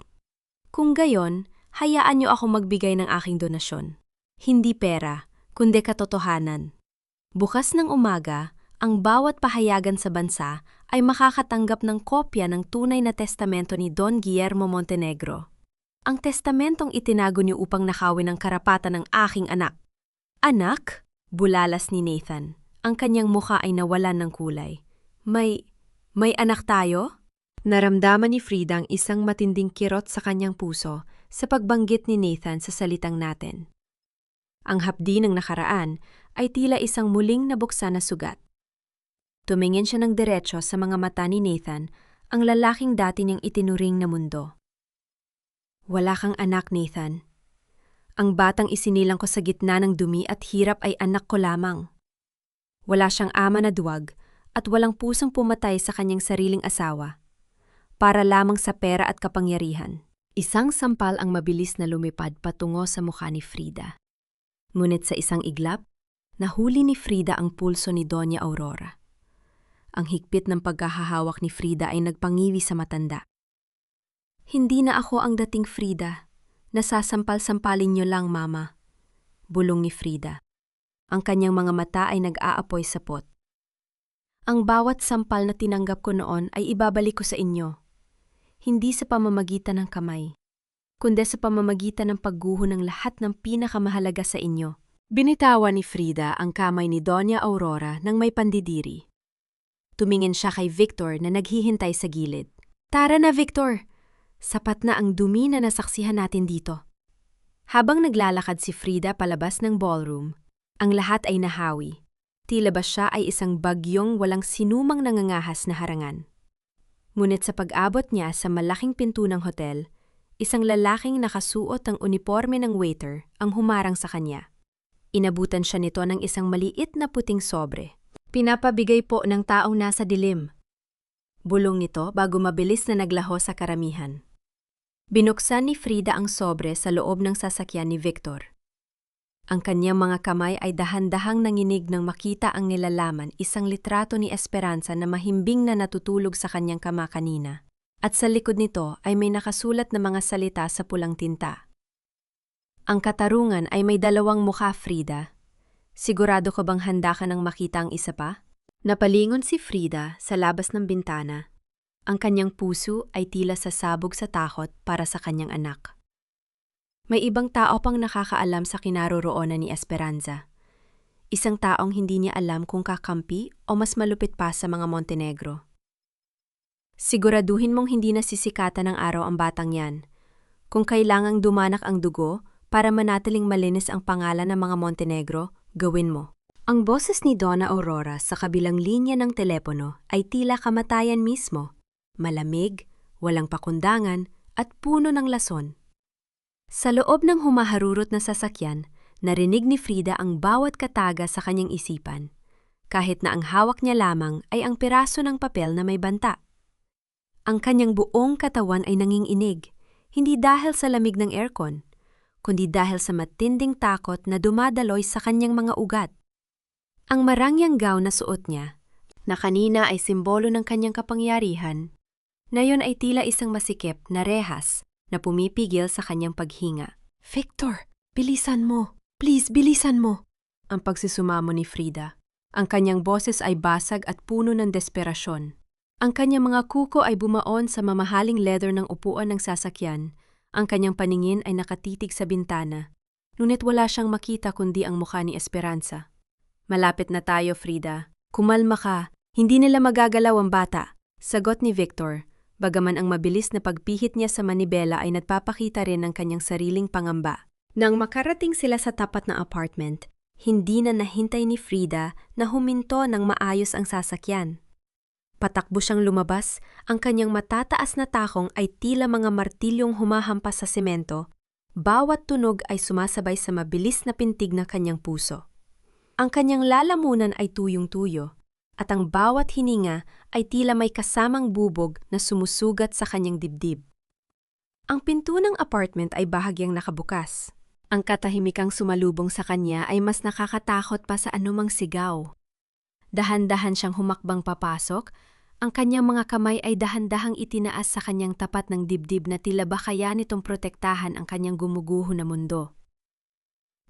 Kung gayon, hayaan niyo ako magbigay ng aking donasyon. Hindi pera, kundi katotohanan. Bukas ng umaga, ang bawat pahayagan sa bansa ay makakatanggap ng kopya ng tunay na testamento ni Don Guillermo Montenegro. Ang testamentong itinago niyo upang nakawin ang karapatan ng aking anak. Anak? Bulalas ni Nathan. Ang kanyang mukha ay nawalan ng kulay. May anak tayo? Naramdaman ni Frida ang isang matinding kirot sa kanyang puso sa pagbanggit ni Nathan sa salitang natin. Ang hapdi ng nakaraan ay tila isang muling nabuksan na sugat. Tumingin siya ng diretso sa mga mata ni Nathan, ang lalaking dati niyang itinuring na mundo. Wala kang anak, Nathan. Ang batang isinilang ko sa gitna ng dumi at hirap ay anak ko lamang. Wala siyang ama na duwag at walang pusong pumatay sa kanyang sariling asawa. Para lamang sa pera at kapangyarihan. Isang sampal ang mabilis na lumipad patungo sa mukha ni Frida. Ngunit sa isang iglap, nahuli ni Frida ang pulso ni Doña Aurora. Ang higpit ng pagkahahawak ni Frida ay nagpangiwi sa matanda. Hindi na ako ang dating Frida. Nasasampal-sampalin niyo lang, Mama. Bulong ni Frida. Ang kanyang mga mata ay nag-aapoy sa pot. Ang bawat sampal na tinanggap ko noon ay ibabalik ko sa inyo. Hindi sa pamamagitan ng kamay, kundi sa pamamagitan ng pagguho ng lahat ng pinakamahalaga sa inyo. Binitawan ni Frida ang kamay ni Doña Aurora nang may pandidiri. Tumingin siya kay Victor na naghihintay sa gilid. Tara na, Victor! Sapat na ang dumi na nasaksihan natin dito. Habang naglalakad si Frida palabas ng ballroom, ang lahat ay nahawi. Tila ba siya ay isang bagyong walang sinumang nangangahas na harangan. Ngunit sa pag-abot niya sa malaking pinto ng hotel, isang lalaking nakasuot ang uniforme ng waiter ang humarang sa kanya. Inabutan siya nito ng isang maliit na puting sobre. Pinapabigay po ng taong nasa dilim. Bulong nito bago mabilis na naglaho sa karamihan. Binuksan ni Frida ang sobre sa loob ng sasakyan ni Victor. Ang kanyang mga kamay ay dahan-dahang nanginig nang makita ang nilalaman, isang litrato ni Esperanza na mahimbing na natutulog sa kanyang kama kanina. At sa likod nito ay may nakasulat na mga salita sa pulang tinta. Ang katarungan ay may dalawang mukha, Frida. Sigurado ka bang handa ka nang makita ang isa pa? Napalingon si Frida sa labas ng bintana. Ang kanyang puso ay tila sasabog sa takot para sa kanyang anak. May ibang tao pang nakakaalam sa kinaroroonan ni Esperanza. Isang taong hindi niya alam kung kakampi o mas malupit pa sa mga Montenegro. Siguraduhin mong hindi nasisikatan ng araw ang batang yan. Kung kailangang dumanak ang dugo para manatiling malinis ang pangalan ng mga Montenegro, gawin mo. Ang boses ni Donna Aurora sa kabilang linya ng telepono ay tila kamatayan mismo. Malamig, walang pakundangan, at puno ng lason. Sa loob ng humaharurot na sasakyan, narinig ni Frida ang bawat kataga sa kanyang isipan, kahit na ang hawak niya lamang ay ang piraso ng papel na may banta. Ang kanyang buong katawan ay nanginginig, hindi dahil sa lamig ng aircon, kundi dahil sa matinding takot na dumadaloy sa kanyang mga ugat. Ang marangyang gown na suot niya, na kanina ay simbolo ng kanyang kapangyarihan, ngayon ay tila isang masikip na rehas na pumipigil sa kanyang paghinga. Victor, bilisan mo! Please, bilisan mo! Ang pagsisumamo ni Frida. Ang kanyang boses ay basag at puno ng desperasyon. Ang kanyang mga kuko ay bumaon sa mamahaling leather ng upuan ng sasakyan. Ang kanyang paningin ay nakatitig sa bintana. Ngunit wala siyang makita kundi ang mukha ni Esperanza. Malapit na tayo, Frida. Kumalma ka. Hindi nila magagalaw ang bata. Sagot ni Victor. Bagaman ang mabilis na pagpihit niya sa manibela ay nagpapakita rin ng kanyang sariling pangamba. Nang makarating sila sa tapat ng apartment, hindi na nahintay ni Frida na huminto ng maayos ang sasakyan. Patakbo siyang lumabas, ang kanyang matataas na takong ay tila mga martilyong humahampas sa semento. Bawat tunog ay sumasabay sa mabilis na pintig ng kanyang puso. Ang kanyang lalamunan ay tuyong-tuyo, at ang bawat hininga ay tila may kasamang bubog na sumusugat sa kanyang dibdib. Ang pinto ng apartment ay bahagyang nakabukas. Ang katahimikang sumalubong sa kanya ay mas nakakatakot pa sa anumang sigaw. Dahan-dahan siyang humakbang papasok, ang kanyang mga kamay ay dahan-dahang itinaas sa kanyang tapat ng dibdib na tila ba kaya nitong protektahan ang kanyang gumuguho na mundo.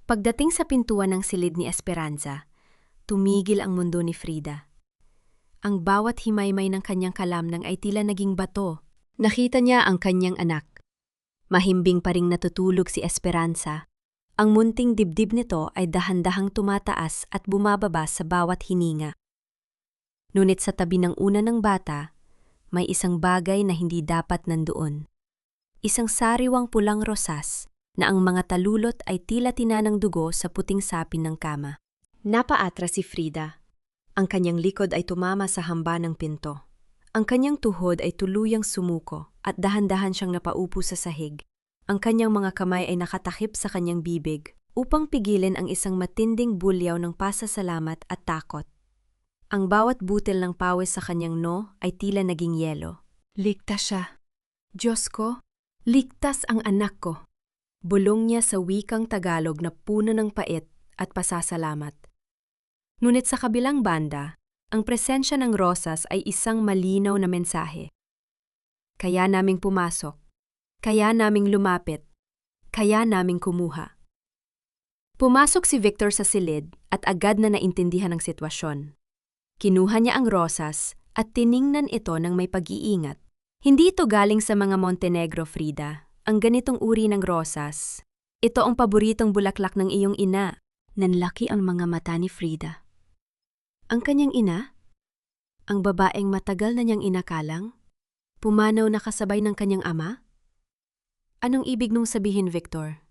Pagdating sa pintuan ng silid ni Esperanza, tumigil ang mundo ni Frida. Ang bawat himaymay ng kanyang kalamnang ay tila naging bato. Nakita niya ang kanyang anak. Mahimbing pa ring natutulog si Esperanza. Ang munting dibdib nito ay dahan-dahang tumataas at bumababa sa bawat hininga. Ngunit sa tabi ng una ng bata, may isang bagay na hindi dapat nandoon. Isang sariwang pulang rosas na ang mga talulot ay tila tinanang dugo sa puting sapin ng kama. Napaatras si Frida. Ang kanyang likod ay tumama sa hamba ng pinto. Ang kanyang tuhod ay tuluyang sumuko at dahan-dahan siyang napaupo sa sahig. Ang kanyang mga kamay ay nakatakip sa kanyang bibig upang pigilin ang isang matinding bulyaw ng pasasalamat at takot. Ang bawat butil ng pawis sa kanyang no ay tila naging yelo. Ligtas siya. Diyos ko, ligtas ang anak ko. Bulong niya sa wikang Tagalog na puno ng pait at pasasalamat. Ngunit sa kabilang banda, ang presensya ng rosas ay isang malinaw na mensahe. Kaya naming pumasok, kaya naming lumapit, kaya naming kumuha. Pumasok si Victor sa silid at agad na naintindihan ang sitwasyon. Kinuha niya ang rosas at tiningnan ito ng may pag-iingat. Hindi ito galing sa mga Montenegro, Frida. Ang ganitong uri ng rosas. Ito ang paboritong bulaklak ng iyong ina. Nanlaki ang mga mata ni Frida. Ang kanyang ina? Ang babaeng matagal na niyang inakalang? Pumanaw na kasabay ng kanyang ama? Anong ibig nung sabihin, Victor?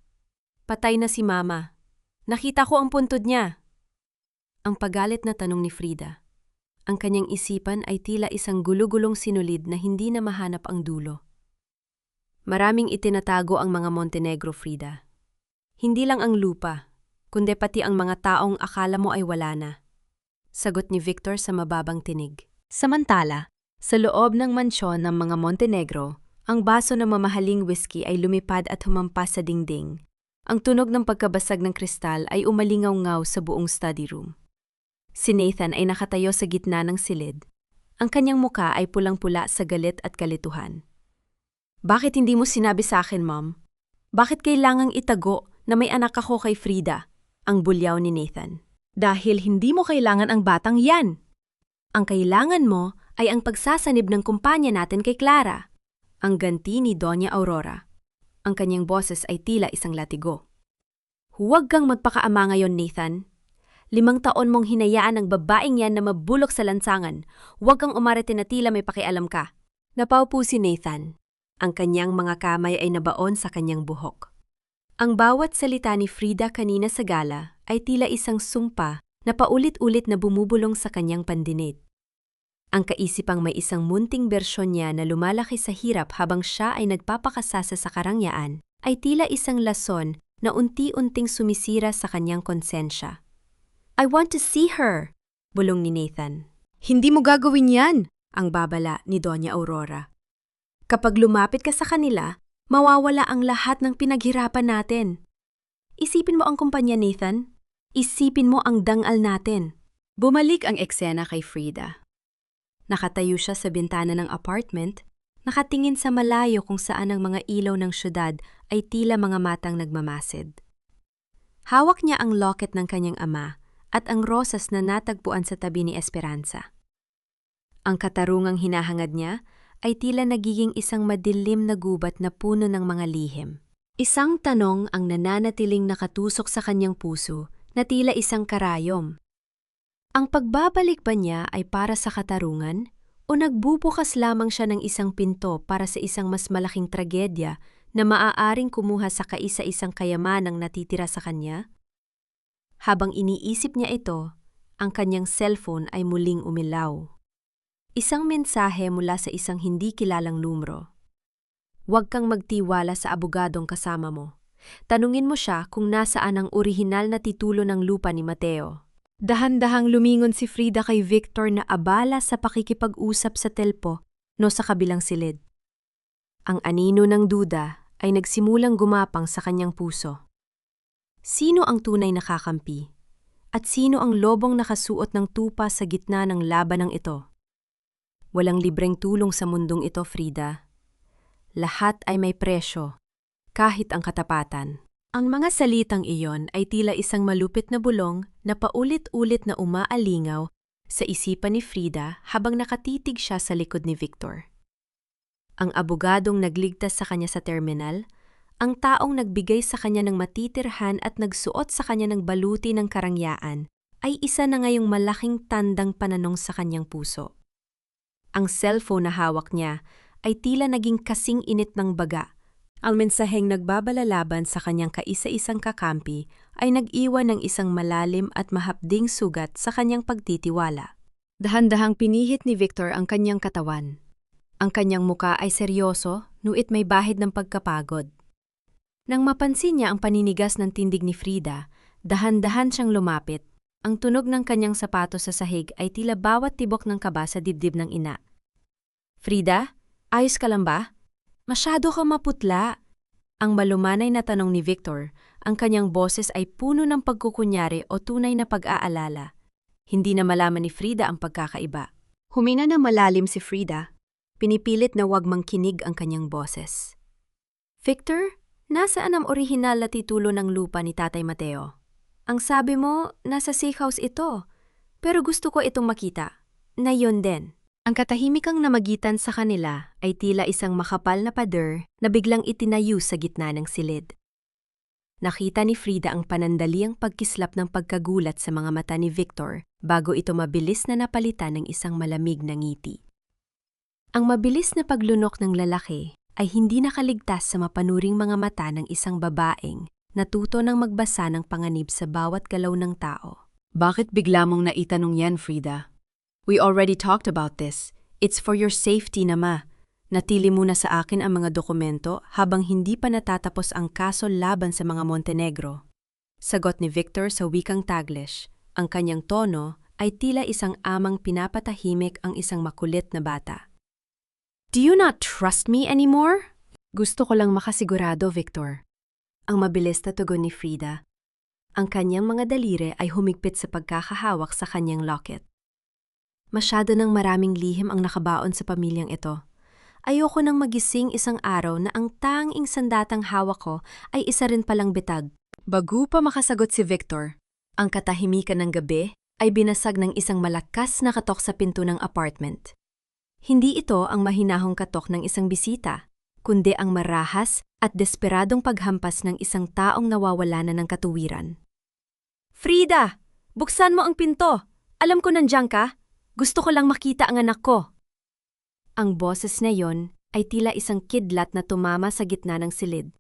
Patay na si Mama. Nakita ko ang puntod niya. Ang pagalit na tanong ni Frida. Ang kanyang isipan ay tila isang gulugulong sinulid na hindi na mahanap ang dulo. Maraming itinatago ang mga Montenegro, Frida. Hindi lang ang lupa, kundi pati ang mga taong akala mo ay wala na. Sagot ni Victor sa mababang tinig. Samantala, sa loob ng mansyon ng mga Montenegro, ang baso ng mamahaling whiskey ay lumipad at humampas sa dingding. Ang tunog ng pagkabasag ng kristal ay umalingaw-ngaw sa buong study room. Si Nathan ay nakatayo sa gitna ng silid. Ang kanyang muka ay pulang-pula sa galit at kalituhan. Bakit hindi mo sinabi sa akin, Mom? Bakit kailangang itago na may anak ako kay Frida? Ang bulyaw ni Nathan. Dahil hindi mo kailangan ang batang yan. Ang kailangan mo ay ang pagsasanib ng kumpanya natin kay Clara. Ang ganti ni Doña Aurora. Ang kanyang boses ay tila isang latigo. Huwag kang magpakaama ngayon, Nathan. 5 taon mong hinayaan ang babaeng yan na mabulok sa lansangan. Huwag kang umarete na tila may pakialam ka. Napaupo si Nathan. Ang kanyang mga kamay ay nabaon sa kanyang buhok. Ang bawat salita ni Frida kanina sa gala ay tila isang sumpa na paulit-ulit na bumubulong sa kanyang pandinig. Ang kaisipang may isang munting bersyon niya na lumalaki sa hirap habang siya ay nagpapakasasa sa karangyaan ay tila isang lason na unti-unting sumisira sa kanyang konsensya. I want to see her, bulong ni Nathan. Hindi mo gagawin yan, ang babala ni Doña Aurora. Kapag lumapit ka sa kanila, mawawala ang lahat ng pinaghirapan natin. Isipin mo ang kumpanya, Nathan. Isipin mo ang dangal natin. Bumalik ang eksena kay Frida. Nakatayo siya sa bintana ng apartment, nakatingin sa malayo kung saan ang mga ilaw ng syudad ay tila mga matang nagmamasid. Hawak niya ang locket ng kanyang ama at ang rosas na natagpuan sa tabi ni Esperanza. Ang katarungang hinahangad niya ay tila nagiging isang madilim na gubat na puno ng mga lihim. Isang tanong ang nananatiling nakatusok sa kanyang puso na tila isang karayom. Ang pagbabalik ba niya ay para sa katarungan o nagbubukas lamang siya ng isang pinto para sa isang mas malaking tragedya na maaaring kumuha sa kaisa-isang kayamanang natitira sa kanya? Habang iniisip niya ito, ang kanyang cellphone ay muling umilaw. Isang mensahe mula sa isang hindi kilalang numero. Huwag kang magtiwala sa abogadong kasama mo. Tanungin mo siya kung nasaan ang orihinal na titulo ng lupa ni Mateo. Dahan-dahang lumingon si Frida kay Victor na abala sa pakikipag-usap sa telpo no sa kabilang silid. Ang anino ng duda ay nagsimulang gumapang sa kanyang puso. Sino ang tunay na kakampi? At sino ang lobong nakasuot ng tupa sa gitna ng labanang ito? Walang libreng tulong sa mundong ito, Frida. Lahat ay may presyo, kahit ang katapatan. Ang mga salitang iyon ay tila isang malupit na bulong na paulit-ulit na umaalingaw sa isipan ni Frida habang nakatitig siya sa likod ni Victor. Ang abogadong nagligtas sa kanya sa terminal, ang taong nagbigay sa kanya ng matitirhan at nagsuot sa kanya ng baluti ng karangyaan, ay isa na ngayong malaking tandang pananong sa kanyang puso. Ang cellphone na hawak niya ay tila naging kasing init ng baga. Ang mensaheng nagbabalalaban sa kanyang kaisa-isang kakampi ay nag-iwan ng isang malalim at mahapding sugat sa kanyang pagtitiwala. Dahan-dahang pinihit ni Victor ang kanyang katawan. Ang kanyang muka ay seryoso, nuit may bahid ng pagkapagod. Nang mapansin niya ang paninigas ng tindig ni Frida, dahan-dahan siyang lumapit. Ang tunog ng kanyang sapatos sa sahig ay tila bawat tibok ng kaba sa dibdib ng ina. Frida, ayos ka lang ba? Masyado ka maputla. Ang malumanay na tanong ni Victor, ang kanyang boses ay puno ng pagkukunyari o tunay na pag-aalala. Hindi na malaman ni Frida ang pagkakaiba. Huminga na malalim si Frida. Pinipilit na wag mangkinig ang kanyang boses. Victor, nasaan ang orihinal na titulo ng lupa ni Tatay Mateo? Ang sabi mo, nasa safe house ito. Pero gusto ko itong makita. Na yun din. Ang katahimikang namagitan sa kanila ay tila isang makapal na pader na biglang itinayo sa gitna ng silid. Nakita ni Frida ang panandaliang pagkislap ng pagkagulat sa mga mata ni Victor bago ito mabilis na napalitan ng isang malamig na ngiti. Ang mabilis na paglunok ng lalaki ay hindi nakaligtas sa mapanuring mga mata ng isang babaeng natuto ng magbasa ng panganib sa bawat galaw ng tao. Bakit bigla mong naitanong yan, Frida? We already talked about this. It's for your safety na, Ma. Natili muna sa akin ang mga dokumento habang hindi pa natatapos ang kaso laban sa mga Montenegro. Sagot ni Victor sa wikang Taglish. Ang kanyang tono ay tila isang amang pinapatahimik ang isang makulit na bata. Do you not trust me anymore? Gusto ko lang makasigurado, Victor. Ang mabilis na tugon ni Frida. Ang kanyang mga daliri ay humigpit sa pagkakahawak sa kanyang locket. Masyado ng maraming lihim ang nakabaon sa pamilyang ito. Ayoko nang magising isang araw na ang tanging sandatang hawak ko ay isa rin palang bitag. Bago pa makasagot si Victor, ang katahimikan ng gabi ay binasag ng isang malakas na katok sa pinto ng apartment. Hindi ito ang mahinahong katok ng isang bisita, kundi ang marahas at desperadong paghampas ng isang taong nawawala na ng katuwiran. Frida! Buksan mo ang pinto! Alam ko nandiyan ka! Gusto ko lang makita ang anak ko! Ang boses na yon ay tila isang kidlat na tumama sa gitna ng silid.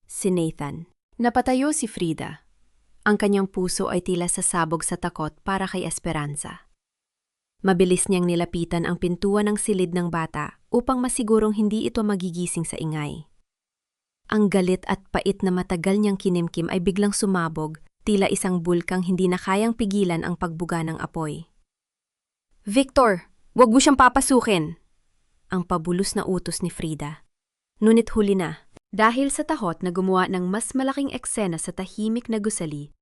Si Nathan. Napatayo si Frida. Ang kanyang puso ay tila sasabog sa takot para kay Esperanza. Mabilis niyang nilapitan ang pintuan ng silid ng bata upang masigurong hindi ito magigising sa ingay. Ang galit at pait na matagal niyang kinimkim ay biglang sumabog, tila isang bulkang hindi na kayang pigilan ang pagbuga ng apoy. Victor, wag mo siyang papasukin! Ang pabulos na utos ni Frida. Ngunit huli na, dahil sa tahot na gumawa ng mas malaking eksena sa tahimik na gusali,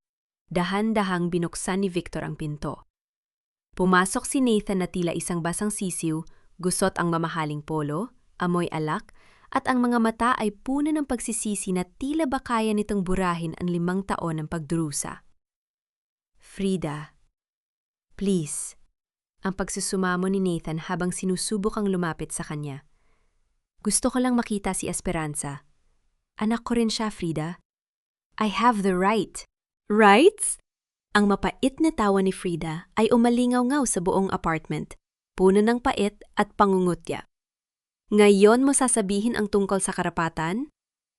dahan-dahang binuksan ni Victor ang pinto. Pumasok si Nathan na tila isang basang sisiw, gusot ang mamahaling polo, amoy alak, at ang mga mata ay puno ng pagsisisi na tila ba kaya nitong burahin ang 5 taon ng pagdurusa. Frida, please. Ang pagsusumamo ni Nathan habang sinusubok ang lumapit sa kanya. Gusto ko lang makita si Esperanza. Anak ko rin siya, Frida. I have the right. Rights? Ang mapait na tawa ni Frida ay umalingaw-ngaw sa buong apartment, puno ng pait at pangungutya. Ngayon mo sasabihin ang tungkol sa karapatan?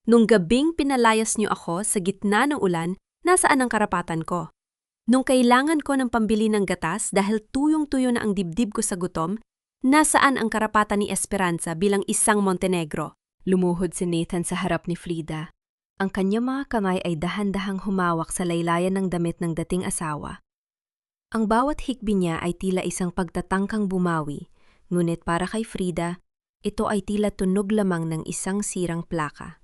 Nung gabing pinalayas niyo ako sa gitna ng ulan, nasaan ang karapatan ko? Nung kailangan ko ng pambili ng gatas dahil tuyong-tuyo na ang dibdib ko sa gutom, nasaan ang karapatan ni Esperanza bilang isang Montenegro? Lumuhod si Nathan sa harap ni Frida. Ang kanyang mga kamay ay dahan-dahang humawak sa laylayan ng damit ng dating asawa. Ang bawat hikbi niya ay tila isang pagtatangkang bumawi, ngunit para kay Frida, ito ay tila tunog lamang ng isang sirang plaka.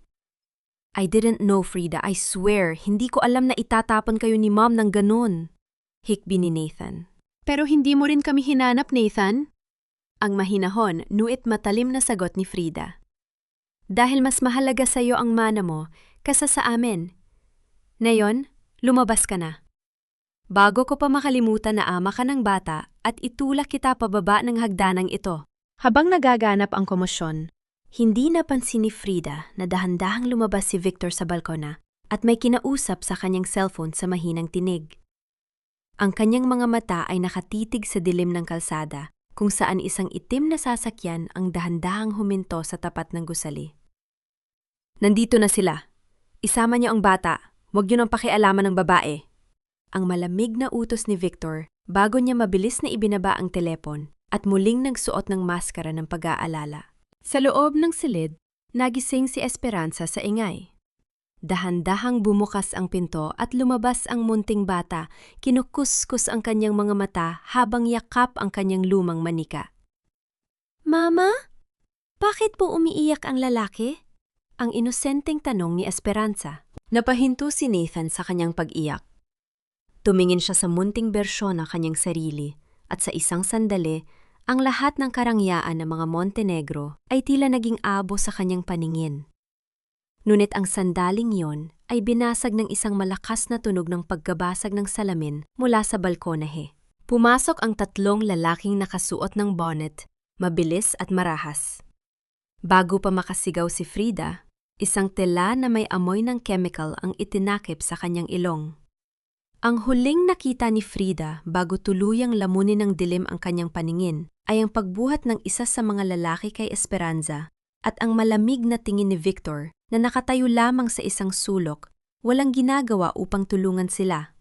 I didn't know, Frida. I swear, hindi ko alam na itatapon kayo ni Mom ng ganun. Hikbi ni Nathan. Pero hindi mo rin kami hinanap, Nathan? Ang mahinahon, nuit matalim na sagot ni Frida. Dahil mas mahalaga sa iyo ang mana mo kasa sa amin. Ngayon, lumabas ka na. Bago ko pa makalimutan na ama ka ng bata at itulak kita pababa ng hagdanang ito. Habang nagaganap ang komosyon, hindi napansin ni Frida na dahan-dahang lumabas si Victor sa balkona at may kinausap sa kanyang cellphone sa mahinang tinig. Ang kanyang mga mata ay nakatitig sa dilim ng kalsada kung saan isang itim na sasakyan ang dahan-dahang huminto sa tapat ng gusali. Nandito na sila. Isama niyo ang bata. Huwag niyo nang pakialaman ng babae. Ang malamig na utos ni Victor bago niya mabilis na ibinaba ang telepon at muling nagsuot ng maskara ng pag-aalala. Sa loob ng silid, nagising si Esperanza sa ingay. Dahan-dahang bumukas ang pinto at lumabas ang munting bata, kinukuskus ang kanyang mga mata habang yakap ang kanyang lumang manika. Mama? Bakit po umiiyak ang lalaki? Ang inosenteng tanong ni Esperanza. Napahinto si Nathan sa kanyang pag-iyak. Tumingin siya sa munting bersyon ng kanyang sarili at sa isang sandali, ang lahat ng karangyaan ng mga Montenegro ay tila naging abo sa kanyang paningin. Ngunit ang sandaling yon ay binasag ng isang malakas na tunog ng pagkabasag ng salamin mula sa balkonahe. Pumasok ang 3 lalaking nakasuot ng bonnet, mabilis at marahas. Bago pa makasigaw si Frida, isang tela na may amoy ng chemical ang itinakip sa kanyang ilong. Ang huling nakita ni Frida bago tuluyang lamunin ng dilim ang kanyang paningin ay ang pagbuhat ng isa sa mga lalaki kay Esperanza at ang malamig na tingin ni Victor na nakatayo lamang sa isang sulok, walang ginagawa upang tulungan sila.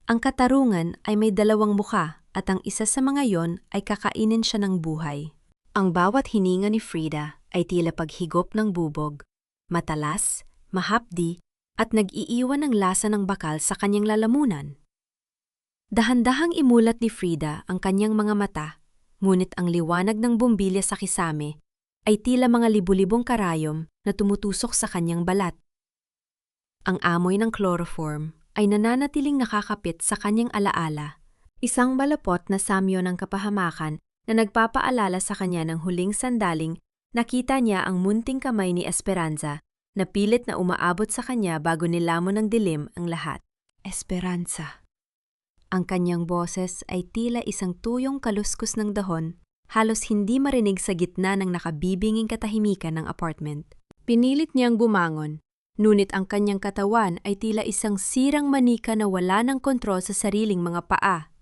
Ang katarungan ay may 2 mukha at ang isa sa mga yon ay kakainin siya ng buhay. Ang bawat hininga ni Frida ay tila paghigop ng bubog, matalas, mahapdi at nag-iiwan ng lasa ng bakal sa kanyang lalamunan. Dahan-dahang imulat ni Frida ang kanyang mga mata, ngunit ang liwanag ng bumbilya sa kisame ay tila mga libu-libong karayom na tumutusok sa kanyang balat. Ang amoy ng chloroform ay nananatiling nakakapit sa kanyang alaala, isang malapot na samyo ng kapahamakan na nagpapaalala sa kanya ng huling sandaling nakita niya ang munting kamay ni Esperanza na pilit na umaabot sa kanya bago nilamon ng dilim ang lahat. Esperanza. Ang kanyang boses ay tila isang tuyong kaluskus ng dahon, halos hindi marinig sa gitna ng nakabibinging katahimikan ng apartment. Pinilit niyang bumangon, ngunit ang kanyang katawan ay tila isang sirang manika na wala ng kontrol sa sariling mga paa.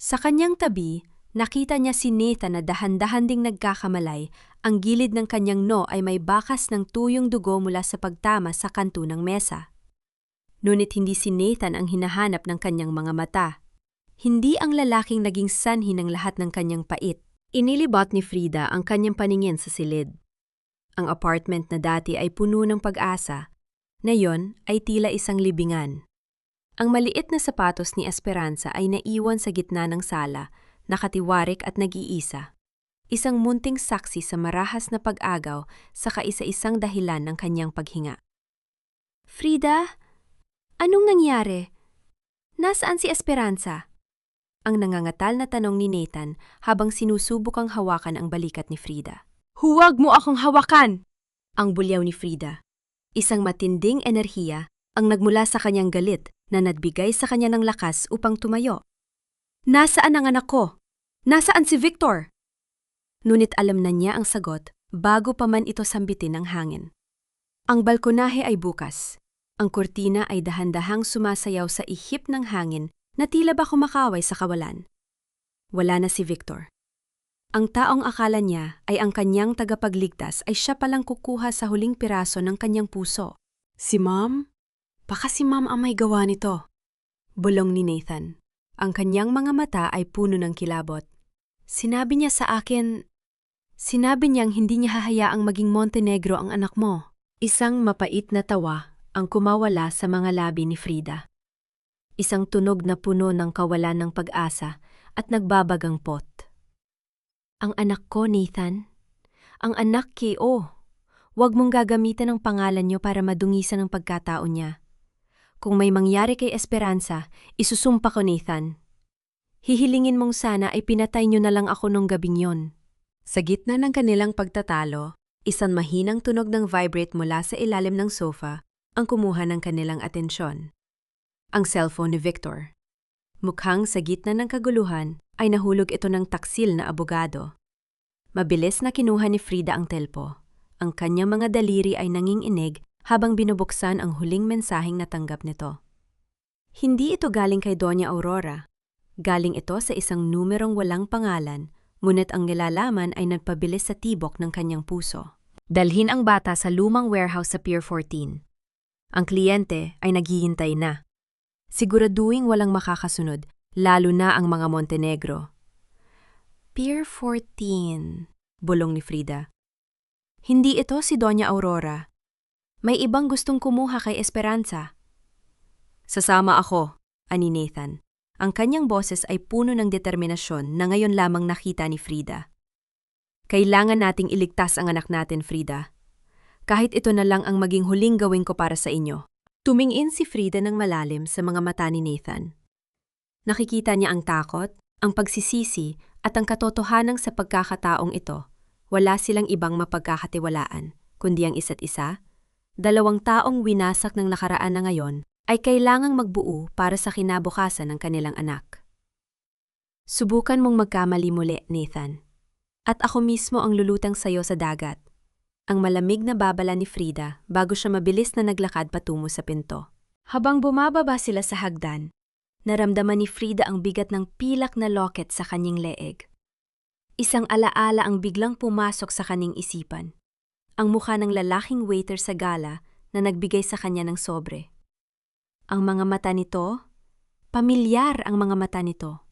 Sa kanyang tabi, nakita niya si Nathan na dahan-dahan ding nagkakamalay. Ang gilid ng kanyang noo ay may bakas ng tuyong dugo mula sa pagtama sa kanto ng mesa. Ngunit hindi si Nathan ang hinahanap ng kanyang mga mata. Hindi ang lalaking naging sanhi ng lahat ng kanyang pait. Inilibot ni Frida ang kanyang paningin sa silid. Ang apartment na dati ay puno ng pag-asa, ngayon ay tila isang libingan. Ang maliit na sapatos ni Esperanza ay naiwan sa gitna ng sala, nakatiwarik at nag-iisa. Isang munting saksi sa marahas na pag-agaw sa kaisa-isang dahilan ng kanyang paghinga. Frida, anong nangyari? Nasaan si Esperanza? Ang nangangatal na tanong ni Nathan habang sinusubukang hawakan ang balikat ni Frida. Huwag mo akong hawakan! Ang bulyaw ni Frida. Isang matinding enerhiya ang nagmula sa kanyang galit na nagbigay sa kanya ng lakas upang tumayo. Nasaan ang anak ko? Nasaan si Victor? Ngunit alam na niya ang sagot bago pa man ito sambitin ng hangin. Ang balkonahe ay bukas. Ang kurtina ay dahan-dahang sumasayaw sa ihip ng hangin na tila ba kumakaway sa kawalan. Wala na si Victor. Ang taong akala niya ay ang kanyang tagapagligtas ay siya palang kukuha sa huling piraso ng kanyang puso. Si Ma'am? Baka si Ma'am ang may gawa nito. Bulong ni Nathan. Ang kanyang mga mata ay puno ng kilabot. Sinabi niyang hindi niya hahayaang maging Montenegro ang anak mo. Isang mapait na tawa ang kumawala sa mga labi ni Frida. Isang tunog na puno ng kawalan ng pag-asa at nagbabagang pot. Ang anak ko, Nathan. Ang anak K.O. Huwag mong gagamitan ang pangalan niyo para madungisan ang pagkatao niya. Kung may mangyari kay Esperanza, isusumpa ko, Nathan. Hihilingin mong sana ay pinatay niyo na lang ako nung gabing yon. Sa gitna ng kanilang pagtatalo, isang mahinang tunog ng vibrate mula sa ilalim ng sofa ang kumuha ng kanilang atensyon. Ang cellphone ni Victor. Mukhang sa gitna ng kaguluhan ay nahulog ito ng taksil na abogado. Mabilis na kinuha ni Frida ang telpo. Ang kanyang mga daliri ay nanginginig habang binubuksan ang huling mensaheng natanggap nito. Hindi ito galing kay Doña Aurora. Galing ito sa isang numerong walang pangalan, ngunit ang nilalaman ay nagpabilis sa tibok ng kanyang puso. Dalhin ang bata sa lumang warehouse sa Pier 14. Ang kliyente ay naghihintay na. Siguraduhin walang makakasunod, lalo na ang mga Montenegro. Pier 14, bulong ni Frida. Hindi ito si Doña Aurora. May ibang gustong kumuha kay Esperanza. Sasama ako, ani Nathan. Ang kanyang boses ay puno ng determinasyon na ngayon lamang nakita ni Frida. Kailangan nating iligtas ang anak natin, Frida. Kahit ito na lang ang maging huling gawin ko para sa inyo. Tumingin si Frida ng malalim sa mga mata ni Nathan. Nakikita niya ang takot, ang pagsisisi at ang katotohanan sa pagkakataong ito. Wala silang ibang mapagkakatiwalaan, kundi ang isa't isa. Dalawang taong winasak ng nakaraan na ngayon ay kailangang magbuo para sa kinabukasan ng kanilang anak. Subukan mong magkamali muli, Nathan. At ako mismo ang lulutang sayo sa dagat. Ang malamig na babala ni Frida bago siya mabilis na naglakad patungo sa pinto. Habang bumababa sila sa hagdan, naramdaman ni Frida ang bigat ng pilak na locket sa kanyang leeg. Isang alaala ang biglang pumasok sa kanyang isipan. Ang mukha ng lalaking waiter sa gala na nagbigay sa kanya ng sobre. Ang mga mata nito, pamilyar ang mga mata nito.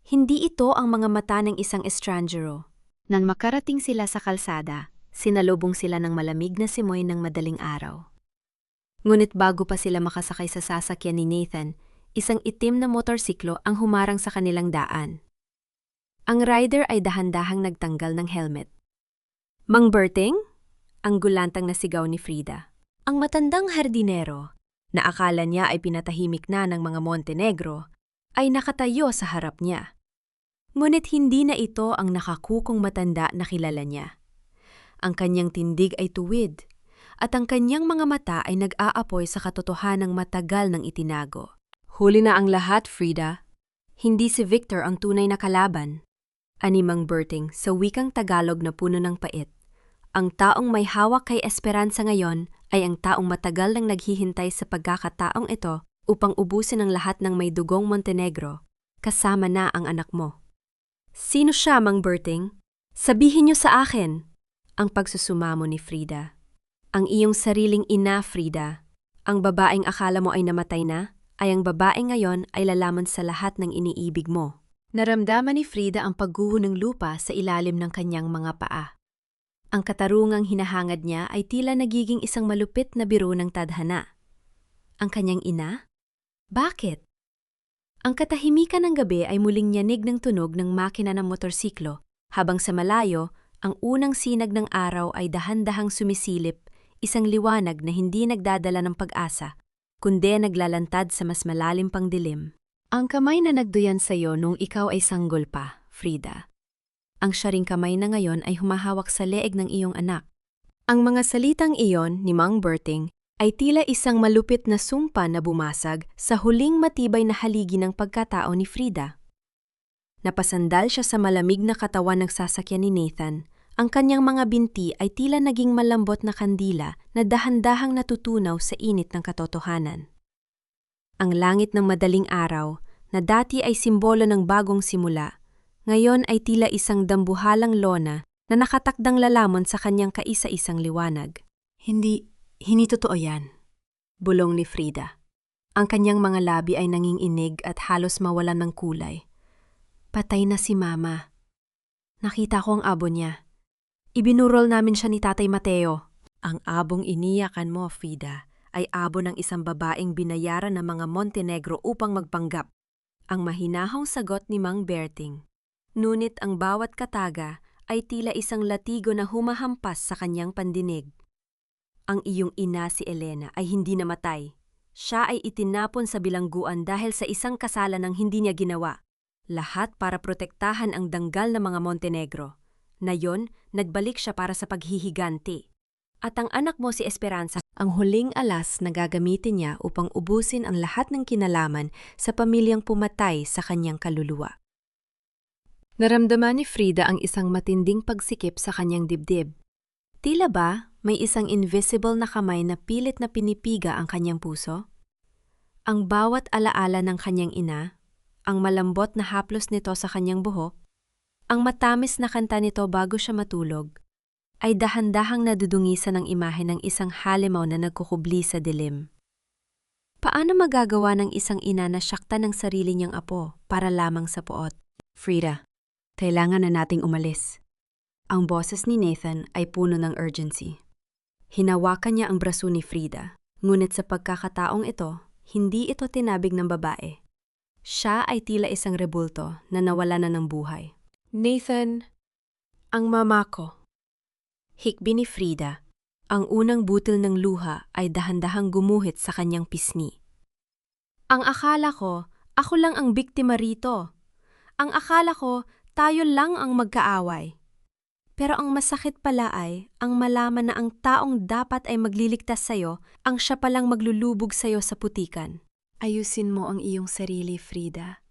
Hindi ito ang mga mata ng isang estrangero. Nang makarating sila sa kalsada, sinalubong sila ng malamig na simoy ng madaling araw. Ngunit bago pa sila makasakay sa sasakyan ni Nathan, isang itim na motorsiklo ang humarang sa kanilang daan. Ang rider ay dahan-dahang nagtanggal ng helmet. "Mang Berting?" Ang gulantang na sigaw ni Frida. Ang matandang hardinero, na akala niya ay pinatahimik na ng mga Montenegro, ay nakatayo sa harap niya. Ngunit hindi na ito ang nakakukong matanda na kilala niya. Ang kanyang tindig ay tuwid, at ang kanyang mga mata ay nag-aapoy sa katotohanang matagal ng itinago. "Huli na ang lahat, Frida. Hindi si Victor ang tunay na kalaban," ani Mang Berting sa wikang Tagalog na puno ng pait. Ang taong may hawak kay Esperanza ngayon ay ang taong matagal nang naghihintay sa pagkakataong ito upang ubusin ang lahat ng may dugong Montenegro, kasama na ang anak mo. "Sino siya, Mang Berting? Sabihin niyo sa akin," ang pagsusumamo ni Frida. "Ang iyong sariling ina, Frida. Ang babaeng akala mo ay namatay na, ay ang babaeng ngayon ay lalaman sa lahat ng iniibig mo." Naramdaman ni Frida ang pagguho ng lupa sa ilalim ng kanyang mga paa. Ang katarungang hinahangad niya ay tila nagiging isang malupit na biro ng tadhana. Ang kanyang ina? Bakit? Ang katahimikan ng gabi ay muling nyanig ng tunog ng makina ng motorsiklo, habang sa malayo, ang unang sinag ng araw ay dahan-dahang sumisilip, isang liwanag na hindi nagdadala ng pag-asa, kundi naglalantad sa mas malalim pang dilim. Ang kamay na nagduyan sa iyo nung ikaw ay sanggol pa, Frida. Ang syaring kamay na ngayon ay humahawak sa leeg ng iyong anak. Ang mga salitang iyon ni Mang Berting ay tila isang malupit na sumpa na bumasag sa huling matibay na haligi ng pagkatao ni Frida. Napasandal siya sa malamig na katawan ng sasakyan ni Nathan. Ang kanyang mga binti ay tila naging malambot na kandila na dahan-dahang natutunaw sa init ng katotohanan. Ang langit ng madaling araw, na dati ay simbolo ng bagong simula, ngayon ay tila isang dambuhalang lona na nakatakdang lalamon sa kanyang kaisa-isang liwanag. Hindi totoo yan, bulong ni Frida. Ang kanyang mga labi ay nanginginig at halos mawalan ng kulay. "Patay na si Mama. Nakita ko ang abo niya. Ibinurol namin siya ni Tatay Mateo." Ang abong iniyakan mo, Frida, ay abo ng isang babaeng binayaran ng mga Montenegro upang magpanggap. Ang mahinahong sagot ni Mang Berting. Ngunit ang bawat kataga ay tila isang latigo na humahampas sa kanyang pandinig. Ang iyong ina si Elena ay hindi namatay. Siya ay itinapon sa bilangguan dahil sa isang kasalan ng hindi niya ginawa. Lahat para protektahan ang danggal ng mga Montenegro. Nayon, nagbalik siya para sa paghihiganti. At ang anak mo si Esperanza, ang huling alas na gagamitin niya upang ubusin ang lahat ng kinalaman sa pamilyang pumatay sa kanyang kaluluwa. Naramdaman ni Frida ang isang matinding pagsikip sa kanyang dibdib. Tila ba may isang invisible na kamay na pilit na pinipiga ang kanyang puso? Ang bawat alaala ng kanyang ina, ang malambot na haplos nito sa kanyang buhok, ang matamis na kanta nito bago siya matulog, ay dahan-dahang nadudungisan ng imahe ng isang halimaw na nagkukubli sa dilim. Paano magagawa ng isang ina na syaktan ng sarili niyang apo para lamang sa puot? "Frida, kailangan na nating umalis." Ang boses ni Nathan ay puno ng urgency. Hinawakan niya ang braso ni Frida, ngunit sa pagkakataong ito, hindi ito tinabig ng babae. Siya ay tila isang rebulto na nawala na ng buhay. "Nathan, ang mama ko." Hikbi ni Frida, ang unang butil ng luha ay dahan-dahang gumuhit sa kanyang pisngi. "Ang akala ko, ako lang ang biktima rito. Ang akala ko, tayo lang ang magkaaway. Pero ang masakit pala ay ang malaman na ang taong dapat ay magliligtas sa'yo, ang siya palang maglulubog sa'yo sa putikan. Ayusin mo ang iyong sarili, Frida."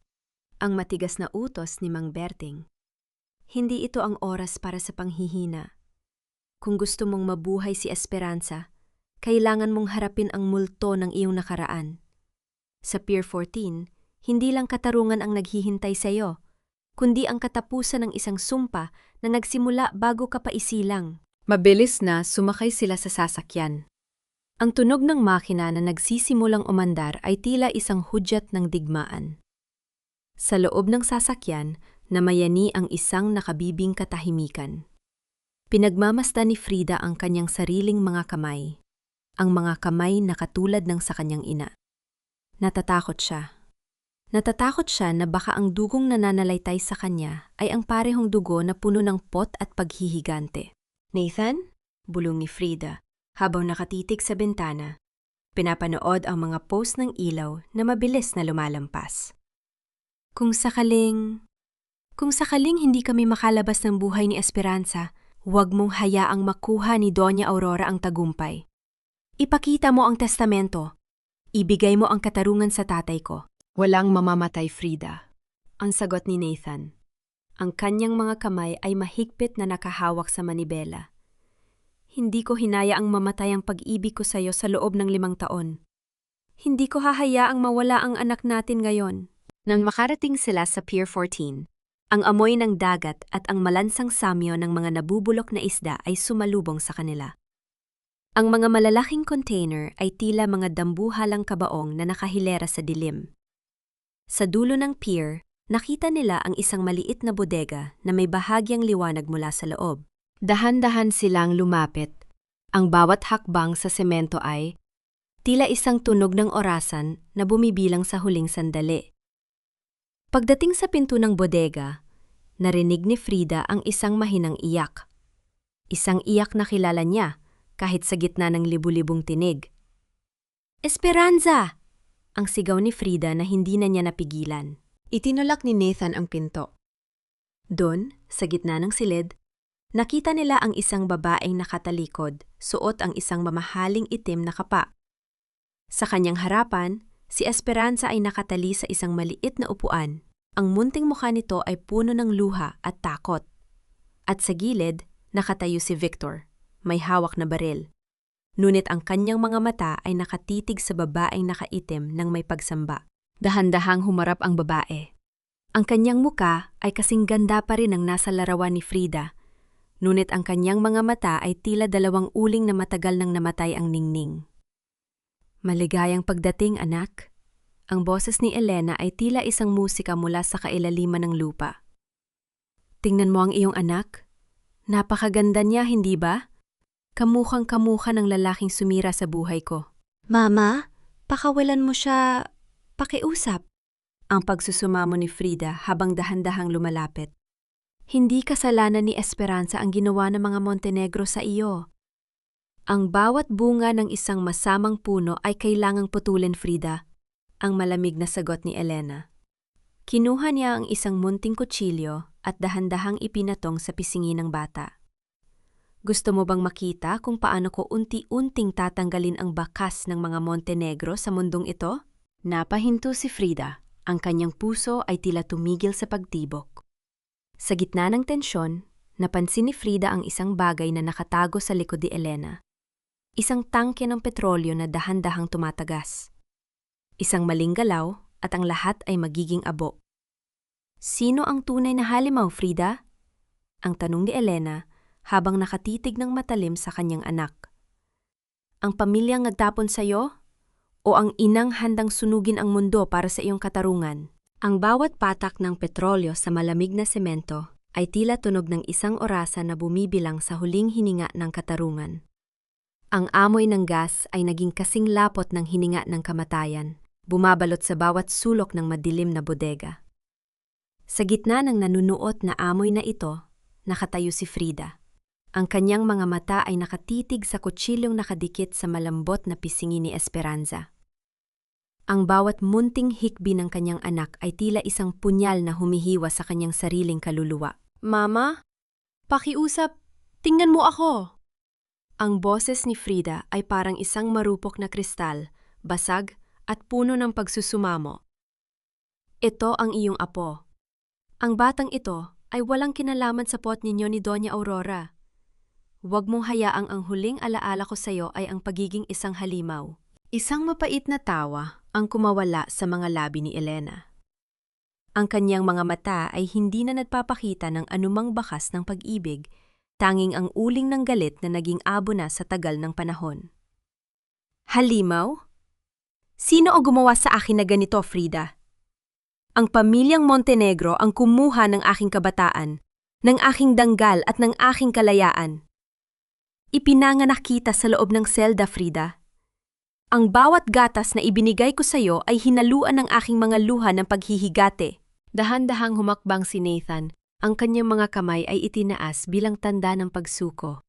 Ang matigas na utos ni Mang Berting. Hindi ito ang oras para sa panghihina. Kung gusto mong mabuhay si Esperanza, kailangan mong harapin ang multo ng iyong nakaraan. Sa Pier 14, hindi lang katarungan ang naghihintay sa'yo, kundi ang katapusan ng isang sumpa na nagsimula bago ka pa isilang. Mabilis na sumakay sila sa sasakyan. Ang tunog ng makina na nagsisimulang umandar ay tila isang hudyat ng digmaan. Sa loob ng sasakyan, namayani ang isang nakabibing katahimikan. Pinagmamasdan ni Frida ang kanyang sariling mga kamay. ang mga kamay na katulad ng sa kanyang ina. Natatakot siya. Natatakot siya na baka ang dugong nananalaytay sa kanya ay ang parehong dugo na puno ng pot at paghihigante. Nathan? Bulong ni Frida habang nakatitig sa bintana. Pinapanood ang mga post ng ilaw na mabilis na lumalampas. Kung sakaling hindi kami makalabas ng buhay ni Esperanza, huwag mong hayaang makuha ni Doña Aurora ang tagumpay. Ipakita mo ang testamento. Ibigay mo ang katarungan sa tatay ko. Walang mamamatay, Frida. Ang sagot ni Nathan. Ang kanyang mga kamay ay mahigpit na nakahawak sa manibela. Hindi ko hinayaang mamatay ang pag-ibig ko sa iyo sa loob ng 5 taon. Hindi ko hahayaang mawala ang anak natin ngayon. Nang makarating sila sa Pier 14, ang amoy ng dagat at ang malansang samyo ng mga nabubulok na isda ay sumalubong sa kanila. Ang mga malalaking container ay tila mga dambuhalang kabaong na nakahilera sa dilim. Sa dulo ng pier, nakita nila ang isang maliit na bodega na may bahagyang liwanag mula sa loob. Dahan-dahan silang lumapit. Ang bawat hakbang sa semento ay tila isang tunog ng orasan na bumibilang sa huling sandali. Pagdating sa pinto ng bodega, narinig ni Frida ang isang mahinang iyak. Isang iyak na kilala niya kahit sa gitna ng libu-libong tinig. Esperanza! Ang sigaw ni Frida na hindi na niya napigilan. Itinulak ni Nathan ang pinto. Doon, sa gitna ng silid, nakita nila ang isang babaeng nakatalikod, suot ang isang mamahaling itim na kapa. Sa kanyang harapan, si Esperanza ay nakatali sa isang maliit na upuan. Ang munting mukha nito ay puno ng luha at takot. At sa gilid, nakatayo si Victor, may hawak na baril. Ngunit ang kanyang mga mata ay nakatitig sa babaeng nakaitim ng may pagsamba. Dahan-dahang humarap ang babae. Ang kanyang muka ay kasing ganda pa rin ng nasa larawan ni Frida. Ngunit ang kanyang mga mata ay tila 2 uling na matagal nang namatay ang ningning. Maligayang pagdating, anak. Ang boses ni Elena ay tila isang musika mula sa kailaliman ng lupa. Tingnan mo ang iyong anak. Napakaganda niya, hindi ba? Kamukhang-kamukha ng lalaking sumira sa buhay ko. Mama, pakawalan mo siya, pakiusap. Ang pagsusumamo ni Frida habang dahan-dahang lumalapit. Hindi kasalanan ni Esperanza ang ginawa ng mga Montenegro sa iyo. Ang bawat bunga ng isang masamang puno ay kailangang putulin, Frida. Ang malamig na sagot ni Elena. Kinuha niya ang isang munting kutsilyo at dahan-dahang ipinatong sa pisngi ng bata. Gusto mo bang makita kung paano ko unti-unting tatanggalin ang bakas ng mga Montenegro sa mundong ito? Napahinto si Frida. Ang kanyang puso ay tila tumigil sa pagtibok. Sa gitna ng tensyon, napansin ni Frida ang isang bagay na nakatago sa likod ni Elena. Isang tangke ng petrolyo na dahan-dahang tumatagas. Isang maling galaw at ang lahat ay magiging abo. Sino ang tunay na halimaw, Frida? Ang tanong ni Elena habang nakatitig ng matalim sa kanyang anak. Ang pamilyang nagtapon sa iyo? O ang inang handang sunugin ang mundo para sa iyong katarungan? Ang bawat patak ng petrolyo sa malamig na semento ay tila tunog ng isang orasan na bumibilang sa huling hininga ng katarungan. Ang amoy ng gas ay naging kasing lapot ng hininga ng kamatayan, bumabalot sa bawat sulok ng madilim na bodega. Sa gitna ng nanunuot na amoy na ito, nakatayo si Frida. Ang kanyang mga mata ay nakatitig sa kutsilyong nakadikit sa malambot na pisngi ni Esperanza. Ang bawat munting hikbi ng kanyang anak ay tila isang punyal na humihiwa sa kanyang sariling kaluluwa. Mama, pakiusap, tingnan mo ako! Ang boses ni Frida ay parang isang marupok na kristal, basag at puno ng pagsusumamo. Ito ang iyong apo. Ang batang ito ay walang kinalaman sa pot ninyo ni Doña Aurora. Huwag mong hayaang ang huling alaala ko sa iyo ay ang pagiging isang halimaw. Isang mapait na tawa ang kumawala sa mga labi ni Elena. Ang kanyang mga mata ay hindi na nagpapakita ng anumang bakas ng pag-ibig, tanging ang uling ng galit na naging abo na sa tagal ng panahon. Halimaw? Sino o gumawa sa akin na ganito, Frida? Ang pamilyang Montenegro ang kumuha ng aking kabataan, ng aking danggal at ng aking kalayaan. Ipinanganak kita sa loob ng selda, Frida. Ang bawat gatas na ibinigay ko sa'yo ay hinaluan ng aking mga luha ng paghihigate. Dahan-dahang humakbang si Nathan. Ang kanyang mga kamay ay itinaas bilang tanda ng pagsuko.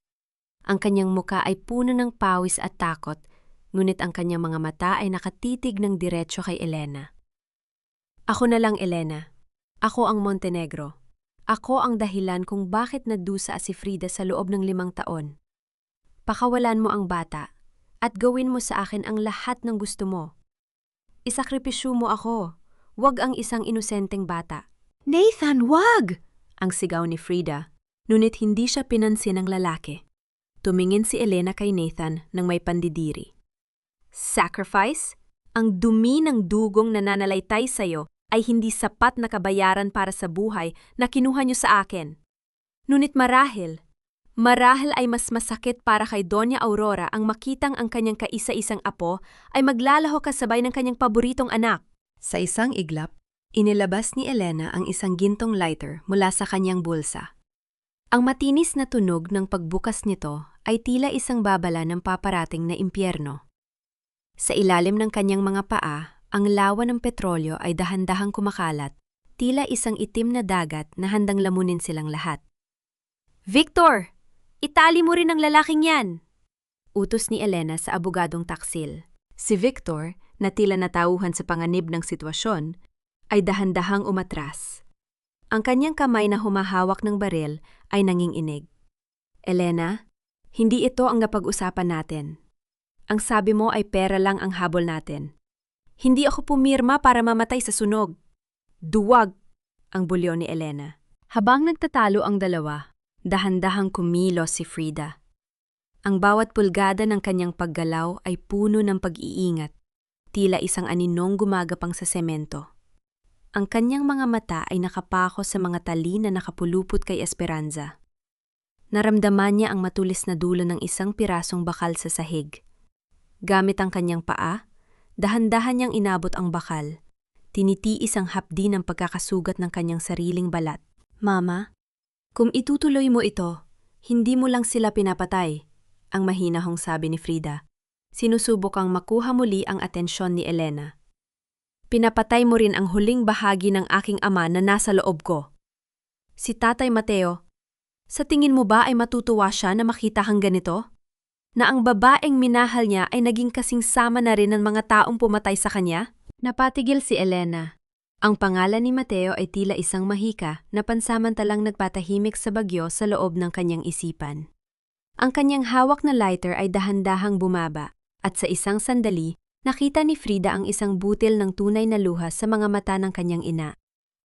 Ang kanyang muka ay puno ng pawis at takot, ngunit ang kanyang mga mata ay nakatitig ng diretso kay Elena. Ako na lang, Elena. Ako ang Montenegro. Ako ang dahilan kung bakit nadusa si Frida sa loob ng 5 taon. Pakawalan mo ang bata at gawin mo sa akin ang lahat ng gusto mo. Isakripisyo mo ako, wag ang isang inosenteng bata. Nathan, wag! Ang sigaw ni Frida, ngunit hindi siya pinansin ng lalaki. Tumingin si Elena kay Nathan nang may pandidiri. Sacrifice? Ang dumi ng dugong na nananalaytay sa'yo ay hindi sapat na kabayaran para sa buhay na kinuha niyo sa akin. Ngunit marahil ay mas masakit para kay Doña Aurora ang makitang ang kanyang kaisa-isang apo ay maglalaho kasabay ng kanyang paboritong anak. Sa isang iglap, inilabas ni Elena ang isang gintong lighter mula sa kanyang bulsa. Ang matinis na tunog ng pagbukas nito ay tila isang babala ng paparating na impyerno. Sa ilalim ng kanyang mga paa, ang lawa ng petrolyo ay dahan-dahang kumakalat, tila isang itim na dagat na handang lamunin silang lahat. Victor! Itali mo rin ang lalaking yan! Utos ni Elena sa abogadong taksil. Si Victor, na tila natauhan sa panganib ng sitwasyon, ay dahan-dahang umatras. Ang kanyang kamay na humahawak ng baril ay nanginginig. Elena, hindi ito ang napag-usapan natin. Ang sabi mo ay pera lang ang habol natin. Hindi ako pumirma para mamatay sa sunog. Duwag! Ang bulyo ni Elena. Habang nagtatalo ang dalawa, dahan-dahang kumilos si Frida. Ang bawat pulgada ng kanyang paggalaw ay puno ng pag-iingat, tila isang aninong gumagapang sa semento. Ang kanyang mga mata ay nakapako sa mga tali na nakapulupot kay Esperanza. Naramdaman niya ang matulis na dulo ng isang pirasong bakal sa sahig. Gamit ang kanyang paa, dahan-dahan niyang inabot ang bakal. Tinitiis ang hapdi ng pagkakasugat ng kanyang sariling balat. Mama, kung itutuloy mo ito, hindi mo lang sila pinapatay, ang mahinahong sabi ni Frida. Sinusubok kang makuha muli ang atensyon ni Elena. Pinapatay mo rin ang huling bahagi ng aking ama na nasa loob ko. Si Tatay Mateo, sa tingin mo ba ay matutuwa siya na makita kang ganito? Na ang babaeng minahal niya ay naging kasing sama na rin ng mga taong pumatay sa kanya? Napatigil si Elena. Ang pangalan ni Mateo ay tila isang mahika na pansamantalang nagpatahimik sa bagyo sa loob ng kanyang isipan. Ang kanyang hawak na lighter ay dahan-dahang bumaba at sa isang sandali, nakita ni Frida ang isang butil ng tunay na luha sa mga mata ng kanyang ina.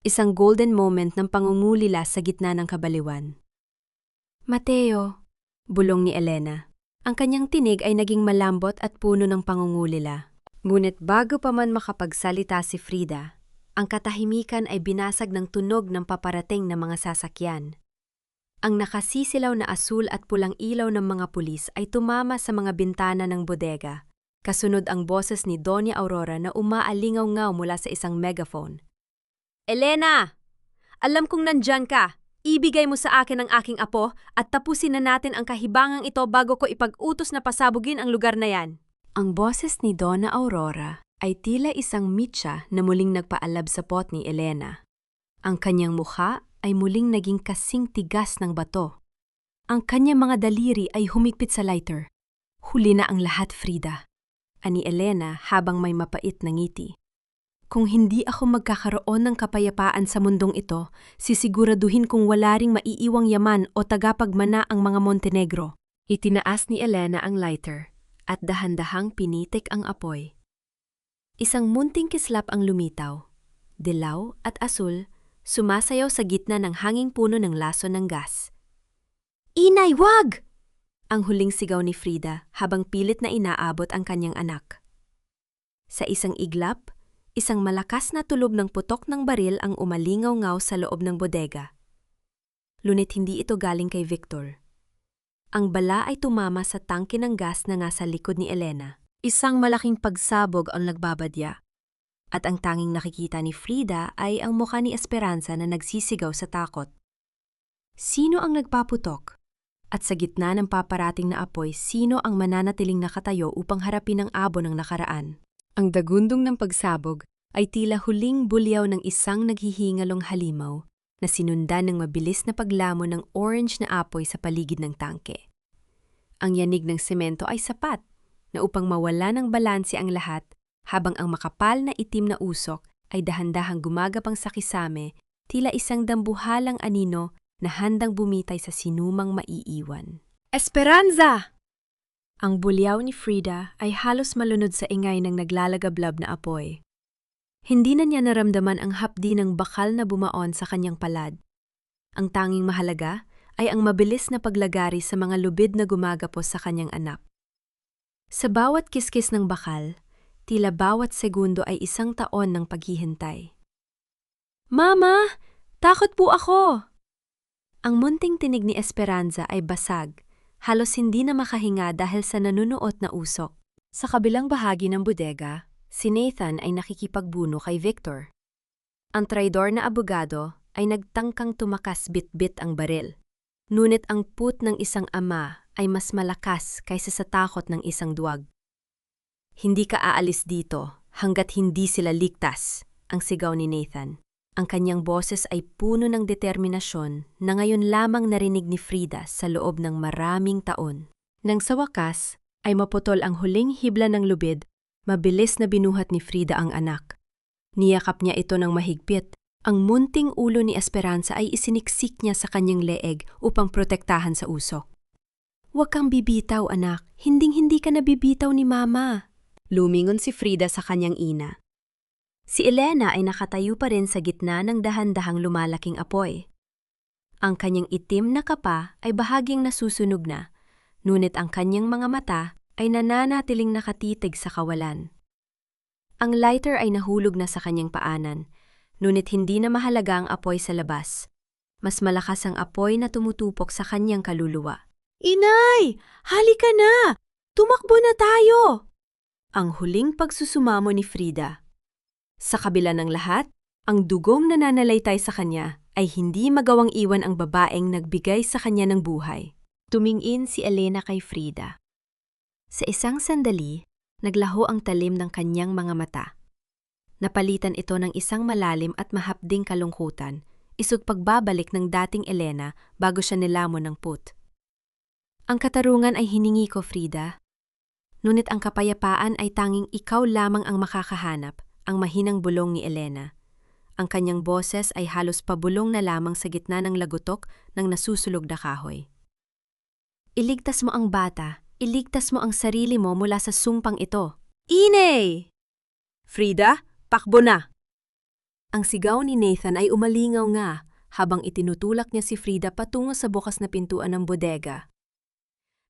Isang golden moment ng pangungulila sa gitna ng kabaliwan. Mateo, bulong ni Elena. Ang kanyang tinig ay naging malambot at puno ng pangungulila. Ngunit bago pa man makapagsalita si Frida, ang katahimikan ay binasag ng tunog ng paparating na mga sasakyan. Ang nakasisilaw na asul at pulang ilaw ng mga pulis ay tumama sa mga bintana ng bodega. Kasunod ang boses ni Doña Aurora na umaalingaw-ngaw mula sa isang megaphone. Elena! Alam kong nandyan ka. Ibigay mo sa akin ang aking apo at tapusin na natin ang kahibangang ito bago ko ipag-utos na pasabugin ang lugar na yan. Ang boses ni Donna Aurora ay tila isang mitsa na muling nagpaalab sa pot ni Elena. Ang kanyang mukha ay muling naging kasing tigas ng bato. Ang kanyang mga daliri ay humigpit sa lighter. Huli na ang lahat, Frida, ani Elena habang may mapait na ngiti. Kung hindi ako magkakaroon ng kapayapaan sa mundong ito, sisiguraduhin kong wala ring maiiwang yaman o tagapagmana ang mga Montenegro. Itinaas ni Elena ang lighter at dahan-dahang pinitik ang apoy. Isang munting kislap ang lumitaw. Dilaw at asul, sumasayaw sa gitna ng hanging puno ng laso ng gas. Inay, wag! Ang huling sigaw ni Frida habang pilit na inaabot ang kanyang anak. Sa isang iglap, isang malakas na tulob ng putok ng baril ang umalingaw-ngaw sa loob ng bodega. Lunit hindi ito galing kay Victor. Ang bala ay tumama sa tangke ng gas na nasa likod ni Elena. Isang malaking pagsabog ang nagbabadya. At ang tanging nakikita ni Frida ay ang mukha ni Esperanza na nagsisigaw sa takot. Sino ang nagpaputok? At sa gitna ng paparating na apoy, sino ang mananatiling nakatayo upang harapin ang abo ng nakaraan? Ang dagundong ng pagsabog ay tila huling bulyaw ng isang naghihingalong halimaw na sinundan ng mabilis na paglamon ng orange na apoy sa paligid ng tangke. Ang yanig ng semento ay sapat na upang mawala ng balanse ang lahat, habang ang makapal na itim na usok ay dahan-dahang gumagapang sa kisame, tila isang dambuhalang anino na handang bumitay sa sinumang maiiwan. Esperanza! Ang bulyaw ni Frida ay halos malunod sa ingay ng naglalagablab na apoy. Hindi na niya naramdaman ang hapdi ng bakal na bumaon sa kanyang palad. Ang tanging mahalaga ay ang mabilis na paglagari sa mga lubid na gumagapos sa kanyang anak. Sa bawat kiskis ng bakal, tila bawat segundo ay isang taon ng paghihintay. Mama! Takot po ako! Ang munting tinig ni Esperanza ay basag, halos hindi na makahinga dahil sa nanunuot na usok. Sa kabilang bahagi ng bodega, si Nathan ay nakikipagbuno kay Victor. Ang traidor na abogado ay nagtangkang tumakas bit-bit ang baril. Ngunit ang put ng isang ama ay mas malakas kaysa sa takot ng isang duwag. Hindi ka aalis dito hanggat hindi sila ligtas, ang sigaw ni Nathan. Ang kanyang boses ay puno ng determinasyon na ngayon lamang narinig ni Frida sa loob ng maraming taon. Nang sa wakas ay maputol ang huling hibla ng lubid, mabilis na binuhat ni Frida ang anak. Niyakap niya ito ng mahigpit. Ang munting ulo ni Esperanza ay isiniksik niya sa kanyang leeg upang protektahan sa usok. Huwag kang bibitaw, anak. Hinding-hindi ka nabibitaw ni Mama. Lumingon si Frida sa kanyang ina. Si Elena ay nakatayo pa rin sa gitna ng dahan-dahang lumalaking apoy. Ang kanyang itim na kapa ay bahagyang nasusunog na, ngunit ang kanyang mga mata ay nananatiling nakatitig sa kawalan. Ang lighter ay nahulog na sa kanyang paanan, ngunit hindi na mahalaga ang apoy sa labas. Mas malakas ang apoy na tumutupok sa kanyang kaluluwa. Inay! Halika na! Tumakbo na tayo! Ang huling pagsusumamo ni Frida. Sa kabila ng lahat, ang dugong nananalaytay sa kanya ay hindi magawang iwan ang babaeng nagbigay sa kanya ng buhay. Tumingin si Elena kay Frida. Sa isang sandali, naglaho ang talim ng kanyang mga mata. Napalitan ito ng isang malalim at mahapding kalungkutan, isog pagbabalik ng dating Elena bago siya nilamon ng put. Ang katarungan ay hiningi ko, Frida. Ngunit ang kapayapaan ay tanging ikaw lamang ang makakahanap, ang mahinang bulong ni Elena. Ang kanyang boses ay halos pabulong na lamang sa gitna ng lagutok ng nasusulog na kahoy. Iligtas mo ang bata, iligtas mo ang sarili mo mula sa sumpang ito. Inay! Frida, pakbo na! Ang sigaw ni Nathan ay umalingaw nga habang itinutulak niya si Frida patungo sa bukas na pintuan ng bodega.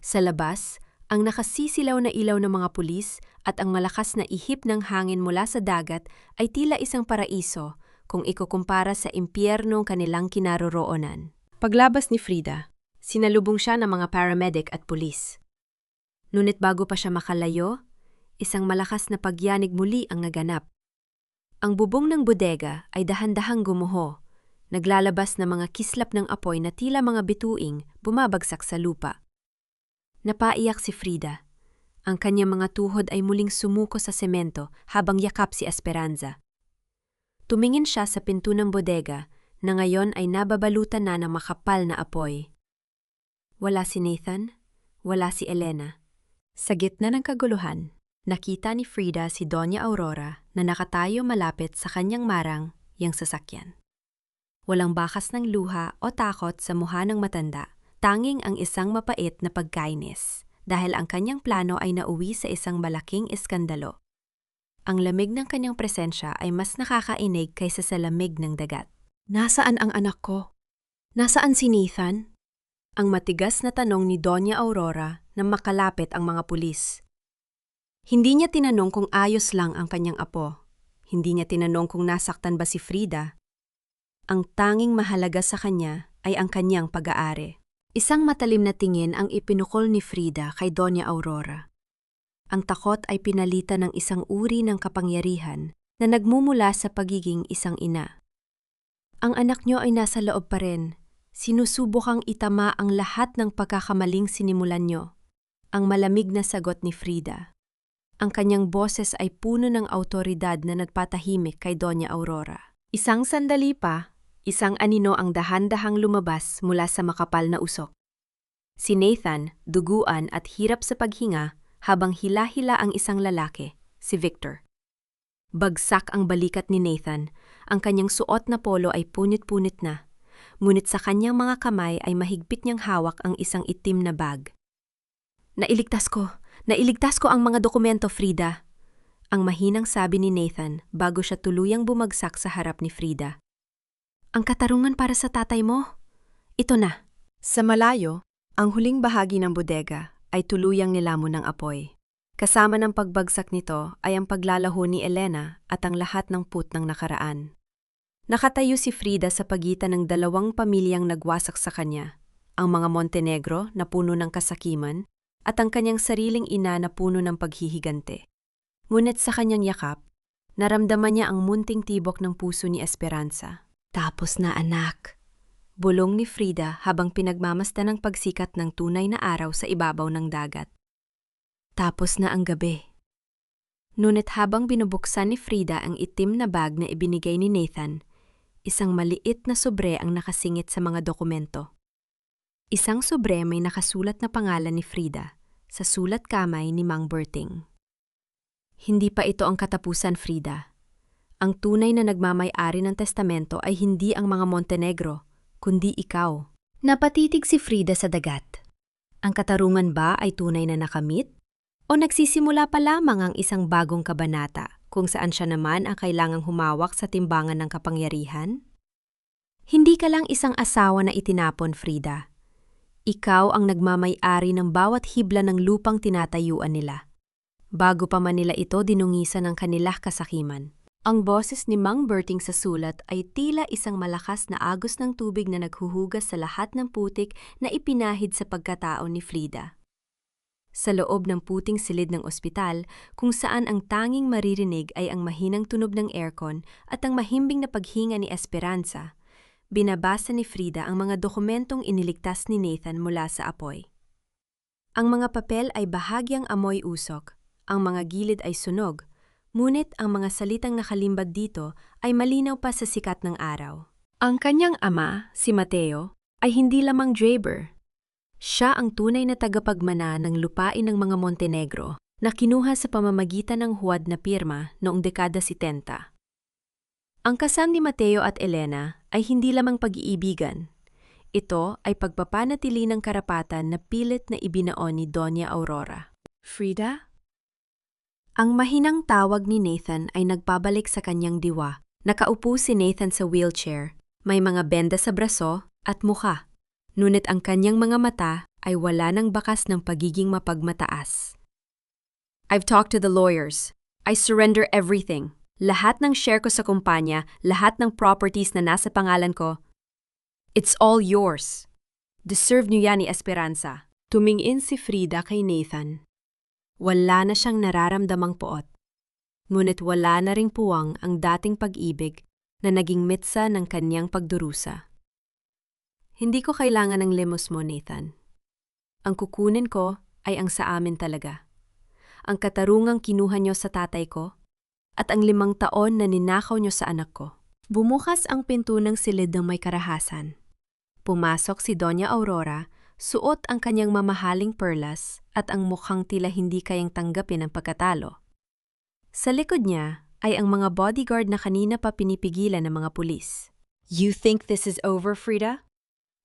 Sa labas, ang nakasisilaw na ilaw ng mga pulis at ang malakas na ihip ng hangin mula sa dagat ay tila isang paraiso kung ikukumpara sa impyernong kanilang kinaroroonan. Paglabas ni Frida, sinalubong siya ng mga paramedic at pulis. Ngunit bago pa siya makalayo, isang malakas na pagyanig muli ang naganap. Ang bubong ng bodega ay dahan-dahang gumuho, naglalabas na mga kislap ng apoy na tila mga bituing bumabagsak sa lupa. Napaiyak si Frida. Ang kanyang mga tuhod ay muling sumuko sa semento habang yakap si Esperanza. Tumingin siya sa pinto ng bodega na ngayon ay nababalutan na ng makapal na apoy. Wala si Nathan, wala si Elena. Sa gitna ng kaguluhan, nakita ni Frida si Doña Aurora na nakatayo malapit sa kanyang marang, yang sasakyan. Walang bakas ng luha o takot sa mukha ng matanda. Tanging ang isang mapait na pagkainis dahil ang kanyang plano ay nauwi sa isang malaking iskandalo. Ang lamig ng kanyang presensya ay mas nakakainig kaysa sa lamig ng dagat. Nasaan ang anak ko? Nasaan si Nathan? Ang matigas na tanong ni Doña Aurora nang makalapit ang mga pulis. Hindi niya tinanong kung ayos lang ang kanyang apo. Hindi niya tinanong kung nasaktan ba si Frida. Ang tanging mahalaga sa kanya ay ang kanyang pag-aari. Isang matalim na tingin ang ipinukol ni Frida kay Doña Aurora. Ang takot ay pinalitan ng isang uri ng kapangyarihan na nagmumula sa pagiging isang ina. Ang anak niyo ay nasa loob pa rin. Sinusubukang itama ang lahat ng pagkakamaling sinimulan nyo. Ang malamig na sagot ni Frida. Ang kanyang boses ay puno ng awtoridad na nagpatahimik kay Doña Aurora. Isang sandali pa, isang anino ang dahan-dahang lumabas mula sa makapal na usok. Si Nathan, duguan at hirap sa paghinga habang hila-hila ang isang lalaki, si Victor. Bagsak ang balikat ni Nathan, ang kanyang suot na polo ay punit-punit na, ngunit sa kanyang mga kamay ay mahigpit niyang hawak ang isang itim na bag. Nailigtas ko ang mga dokumento, Frida. Ang mahinang sabi ni Nathan bago siya tuluyang bumagsak sa harap ni Frida. Ang katarungan para sa tatay mo? Ito na. Sa malayo, ang huling bahagi ng bodega ay tuluyang nilamon ng apoy. Kasama ng pagbagsak nito ay ang paglalaho ni Elena at ang lahat ng put ng nakaraan. Nakatayo si Frida sa pagitan ng dalawang pamilyang nagwasak sa kanya, ang mga Montenegro na puno ng kasakiman at ang kanyang sariling ina na puno ng paghihigante. Ngunit sa kanyang yakap, naramdaman niya ang munting tibok ng puso ni Esperanza. Tapos na, anak. Bulong ni Frida habang pinagmamasdan ng pagsikat ng tunay na araw sa ibabaw ng dagat. Tapos na ang gabi. Ngunit habang binubuksan ni Frida ang itim na bag na ibinigay ni Nathan, isang maliit na sobre ang nakasingit sa mga dokumento. Isang sobre may nakasulat na pangalan ni Frida sa sulat kamay ni Mang Berting. Hindi pa ito ang katapusan, Frida. Ang tunay na nagmamay-ari ng testamento ay hindi ang mga Montenegro, kundi ikaw. Napatitig si Frida sa dagat. Ang katarungan ba ay tunay na nakamit? O nagsisimula pa lamang ang isang bagong kabanata kung saan siya naman ang kailangang humawak sa timbangan ng kapangyarihan? Hindi ka lang isang asawa na itinapon, Frida. Ikaw ang nagmamay-ari ng bawat hibla ng lupang tinatayuan nila. Bago pa man nila ito dinungisan ng kanilang kasakiman. Ang boses ni Mang Berting sa sulat ay tila isang malakas na agos ng tubig na naghuhugas sa lahat ng putik na ipinahid sa pagkatao ni Frida. Sa loob ng puting silid ng ospital, kung saan ang tanging maririnig ay ang mahinang tunog ng aircon at ang mahimbing na paghinga ni Esperanza, binabasa ni Frida ang mga dokumentong iniligtas ni Nathan mula sa apoy. Ang mga papel ay bahagyang amoy usok, ang mga gilid ay sunog, ngunit ang mga salitang nakalimbag dito ay malinaw pa sa sikat ng araw. Ang kanyang ama, si Mateo, ay hindi lamang draper. Siya ang tunay na tagapagmana ng lupain ng mga Montenegro na kinuha sa pamamagitan ng huwad na pirma noong dekada 70. Ang kasal ni Mateo at Elena ay hindi lamang pag-iibigan. Ito ay pagpapanatili ng karapatan na pilit na ibinaon ni Doña Aurora. Frida? Ang mahinang tawag ni Nathan ay nagpabalik sa kanyang diwa. Nakaupo si Nathan sa wheelchair, may mga benda sa braso at mukha. Ngunit ang kanyang mga mata ay wala ng bakas ng pagiging mapagmataas. I've talked to the lawyers. I surrender everything. Lahat ng share ko sa kumpanya, lahat ng properties na nasa pangalan ko, it's all yours. Deserve niyo yan ni Esperanza. Tumingin si Frida kay Nathan. Wala na siyang nararamdamang poot. Ngunit wala na ring puwang ang dating pag-ibig na naging mitsa ng kanyang pagdurusa. Hindi ko kailangan ng limos mo, Nathan. Ang kukunin ko ay ang sa amin talaga. Ang katarungang kinuha niyo sa tatay ko at ang 5 taon na ninakaw niyo sa anak ko. Bumukas ang pinto ng silid ng may karahasan. Pumasok si Doña Aurora, suot ang kanyang mamahaling perlas at ang mukhang tila hindi kayang tanggapin ang pagkatalo. Sa likod niya ay ang mga bodyguard na kanina pa pinipigilan ng mga pulis. You think this is over, Frida?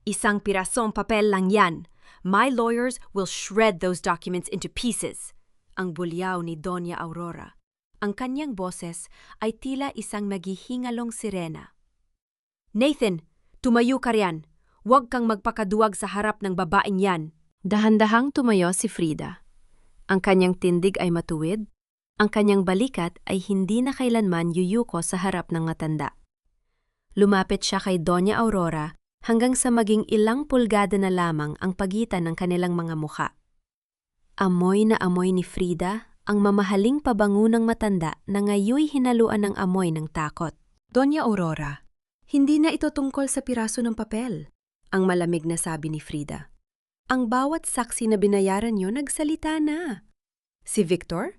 Isang pirasong papel lang yan. My lawyers will shred those documents into pieces. Ang bulyaw ni Doña Aurora. Ang kanyang boses ay tila isang naghihingalong sirena. Nathan, tumayo ka riyan. Huwag kang magpakaduwag sa harap ng babaeng yan. Dahan-dahang tumayo si Frida. Ang kanyang tindig ay matuwid. Ang kanyang balikat ay hindi na kailanman yuyuko sa harap ng matanda. Lumapit siya kay Doña Aurora hanggang sa maging ilang pulgada na lamang ang pagitan ng kanilang mga mukha. Amoy na amoy ni Frida ang mamahaling pabango ng matanda na ngayoy hinaluan ng amoy ng takot. Doña Aurora, hindi na ito tungkol sa piraso ng papel. Ang malamig na sabi ni Frida. Ang bawat saksi na binayaran niyo nagsalita na. Si Victor?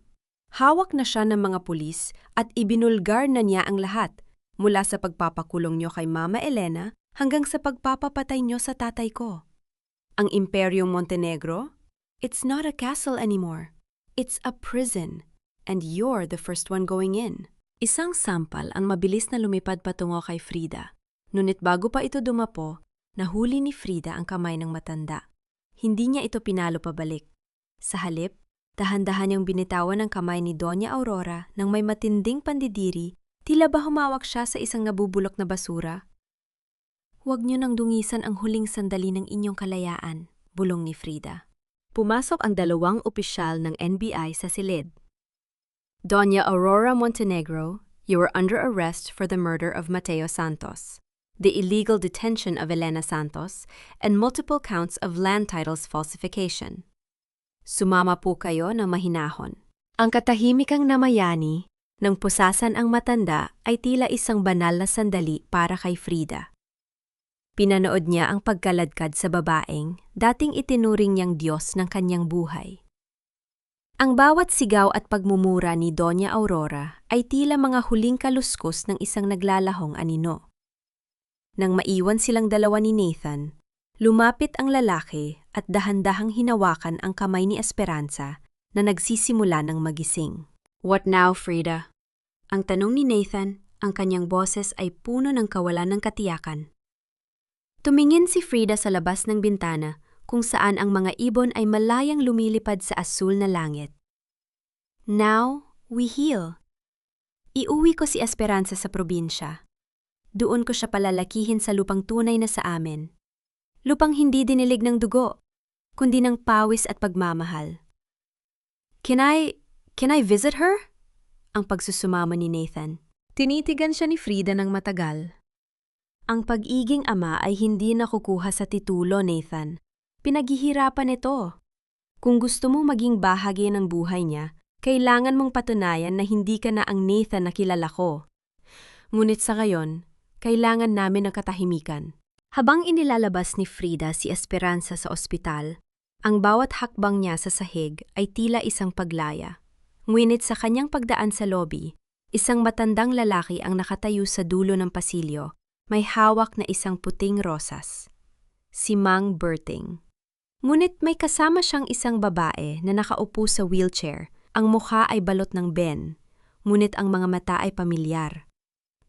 Hawak na siya ng mga pulis at ibinulgar na niya ang lahat, mula sa pagpapakulong niyo kay Mama Elena hanggang sa pagpapapatay niyo sa tatay ko. Ang Imperyong Montenegro? It's not a castle anymore. It's a prison. And you're the first one going in. Isang sampal ang mabilis na lumipad patungo kay Frida. Ngunit bago pa ito dumapo, nahuli ni Frida ang kamay ng matanda. Hindi niya ito pinalo pabalik. Sa halip, dahan-dahan niyang binitawan ang kamay ni Doña Aurora nang may matinding pandidiri, tila ba humawak siya sa isang nabubulok na basura. Huwag niyo nang dungisan ang huling sandali ng inyong kalayaan, bulong ni Frida. Pumasok ang dalawang opisyal ng NBI sa silid. Doña Aurora Montenegro, you are under arrest for the murder of Mateo Santos, the illegal detention of Elena Santos, and multiple counts of land titles falsification. Sumama po kayo na mahinahon. Ang katahimikang namayani ng pusasan ang matanda ay tila isang banal na sandali para kay Frida. Pinanood niya ang pagkaladkad sa babaeng dating itinuring niyang Diyos ng kanyang buhay. Ang bawat sigaw at pagmumura ni Doña Aurora ay tila mga huling kaluskos ng isang naglalahong anino. Nang maiwan silang dalawa ni Nathan, lumapit ang lalaki at dahan-dahang hinawakan ang kamay ni Esperanza na nagsisimula ng magising. What now, Frida? Ang tanong ni Nathan, ang kanyang boses ay puno ng kawalan ng katiyakan. Tumingin si Frida sa labas ng bintana kung saan ang mga ibon ay malayang lumilipad sa asul na langit. Now, we heal. Iuwi ko si Esperanza sa probinsya. Doon ko siya palalakihin sa lupang tunay na sa amin. Lupang hindi dinilig ng dugo, kundi ng pawis at pagmamahal. Can I visit her? Ang pagsusumamo ni Nathan. Tinitigan siya ni Frida ng matagal. Ang pag-iging ama ay hindi nakukuha sa titulo, Nathan. Pinaghihirapan ito. Kung gusto mong maging bahagi ng buhay niya, kailangan mong patunayan na hindi ka na ang Nathan na kilala ko. Ngunit sa ngayon, kailangan namin ng katahimikan. Habang inilalabas ni Frida si Esperanza sa ospital, ang bawat hakbang niya sa sahig ay tila isang paglaya. Ngunit sa kanyang pagdaan sa lobby, isang matandang lalaki ang nakatayo sa dulo ng pasilyo, may hawak na isang puting rosas. Si Mang Berting. Ngunit may kasama siyang isang babae na nakaupo sa wheelchair. Ang mukha ay balot ng Ben, ngunit ang mga mata ay pamilyar.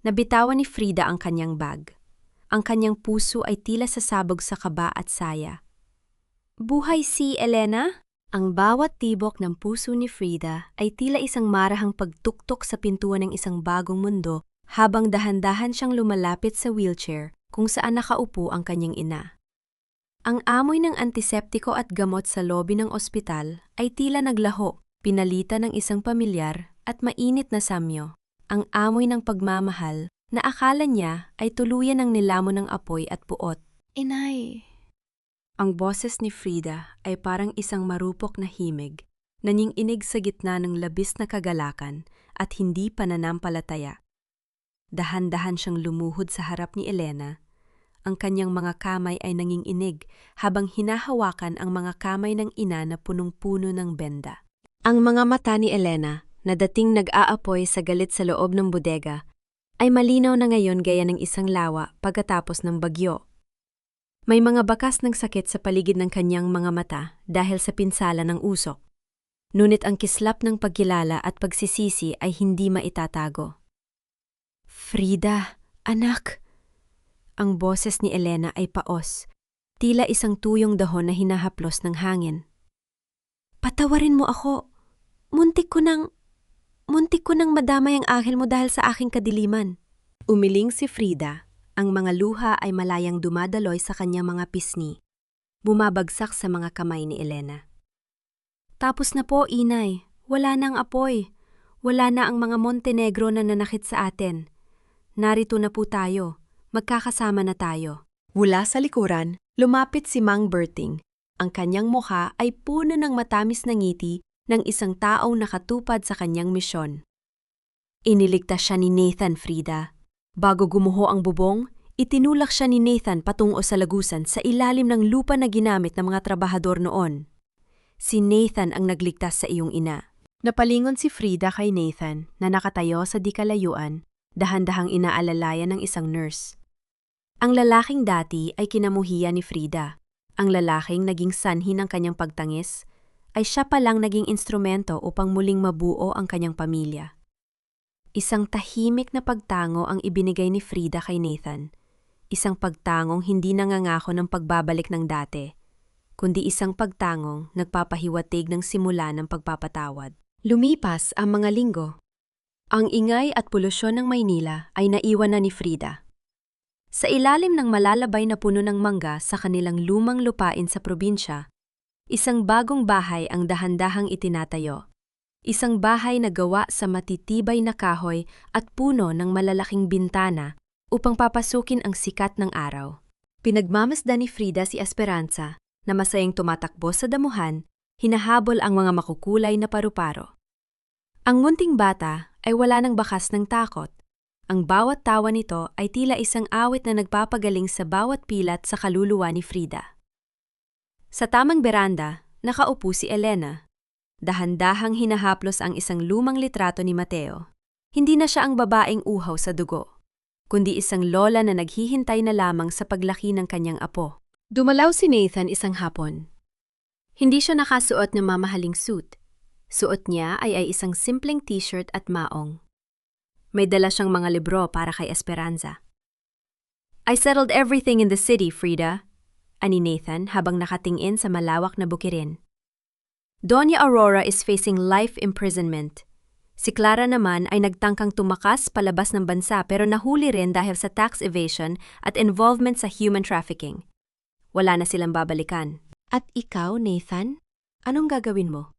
Nabitawan ni Frida ang kanyang bag. Ang kanyang puso ay tila sasabog sa kaba at saya. Buhay si Elena? Ang bawat tibok ng puso ni Frida ay tila isang marahang pagtuktok sa pintuan ng isang bagong mundo habang dahan-dahan siyang lumalapit sa wheelchair kung saan nakaupo ang kanyang ina. Ang amoy ng antiseptiko at gamot sa lobby ng ospital ay tila naglaho, pinalitan ng isang pamilyar at mainit na samyo. Ang amoy ng pagmamahal na akala niya ay tuluyan ng nilamon ng apoy at puot. Inay! Ang boses ni Frida ay parang isang marupok na himig, nanginginig sa gitna ng labis na kagalakan at hindi pananampalataya. Dahan-dahan siyang lumuhod sa harap ni Elena. Ang kanyang mga kamay ay nanginginig habang hinahawakan ang mga kamay ng ina na punong-puno ng benda. Ang mga mata ni Elena, na dating nag-aapoy sa galit sa loob ng bodega, ay malinaw na ngayon gaya ng isang lawa pagkatapos ng bagyo. May mga bakas ng sakit sa paligid ng kanyang mga mata dahil sa pinsala ng usok. Ngunit ang kislap ng pagkilala at pagsisisi ay hindi maitatago. Frida, anak! Ang boses ni Elena ay paos, tila isang tuyong dahon na hinahaplos ng hangin. Patawarin mo ako. Muntik ko nang madamay ang anghel mo dahil sa aking kadiliman. Umiling si Frida. Ang mga luha ay malayang dumadaloy sa kanyang mga pisngi. Bumabagsak sa mga kamay ni Elena. Tapos na po, inay. Wala na ang apoy. Wala na ang mga Montenegro na nanakit sa atin. Narito na po tayo. Magkakasama na tayo. Mula sa likuran, lumapit si Mang Berting. Ang kanyang mukha ay puno ng matamis na ngiti ng isang taong nakatupad sa kanyang misyon. Iniligtas siya ni Nathan, Frida. Bago gumuho ang bubong, Itinulak siya ni Nathan patungo sa lagusan sa ilalim ng lupa na ginamit ng mga trabahador noon. Si Nathan ang nagligtas sa iyong ina. Napalingon si Frida kay Nathan na nakatayo sa di kalayuan, dahan-dahang inaalalayan ng isang nurse. Ang lalaking dati ay kinamuhian ni Frida. Ang lalaking naging sanhi ng kanyang pagtangis ay siya palang naging instrumento upang muling mabuo ang kanyang pamilya. Isang tahimik na pagtango ang ibinigay ni Frida kay Nathan. Isang pagtangong hindi nangangako ng pagbabalik ng dati, kundi isang pagtangong nagpapahiwatig ng simula ng pagpapatawad. Lumipas ang mga linggo. Ang ingay at polusyon ng Maynila ay naiwan na ni Frida. Sa ilalim ng malalabay na puno ng mangga sa kanilang lumang lupain sa probinsya, isang bagong bahay ang dahan-dahang itinatayo. Isang bahay na gawa sa matitibay na kahoy at puno ng malalaking bintana upang papasukin ang sikat ng araw. Pinagmamasdan ni Frida si Esperanza na masayang tumatakbo sa damuhan, hinahabol ang mga makukulay na paru-paro. Ang munting bata ay wala ng bakas ng takot. Ang bawat tawa nito ay tila isang awit na nagpapagaling sa bawat pilat sa kaluluwa ni Frida. Sa tamang beranda, nakaupo si Elena. Dahan-dahang hinahaplos ang isang lumang litrato ni Mateo. Hindi na siya ang babaeng uhaw sa dugo, kundi isang lola na naghihintay na lamang sa paglaki ng kanyang apo. Dumalaw si Nathan isang hapon. Hindi siya nakasuot ng mamahaling suit. Suot niya ay isang simpleng t-shirt at maong. May dala siyang mga libro para kay Esperanza. "I settled everything in the city, Frida," ani Nathan habang nakatingin sa malawak na bukirin. "Doña Aurora is facing life imprisonment. Si Clara naman ay nagtangkang tumakas palabas ng bansa pero nahuli rin dahil sa tax evasion at involvement sa human trafficking. Wala na silang babalikan." "At ikaw, Nathan? Anong gagawin mo?"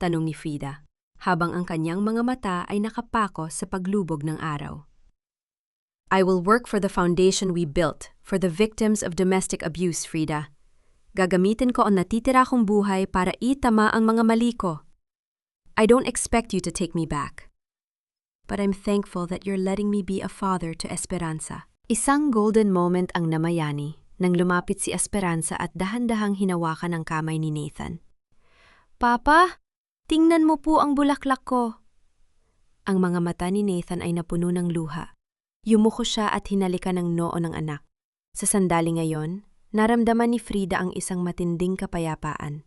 tanong ni Frida, habang ang kanyang mga mata ay nakapako sa paglubog ng araw. "I will work for the foundation we built for the victims of domestic abuse, Frida. Gagamitin ko ang natitira kong buhay para itama ang mga mali ko. I don't expect you to take me back. But I'm thankful that you're letting me be a father to Esperanza." Isang golden moment ang namayani nang lumapit si Esperanza at dahan-dahang hinawakan ang kamay ni Nathan. "Papa, tingnan mo po ang bulaklak ko." Ang mga mata ni Nathan ay napuno ng luha. Yumuko siya at hinalikan ng noo ng anak. Sa sandali ngayon, naramdaman ni Frida ang isang matinding kapayapaan.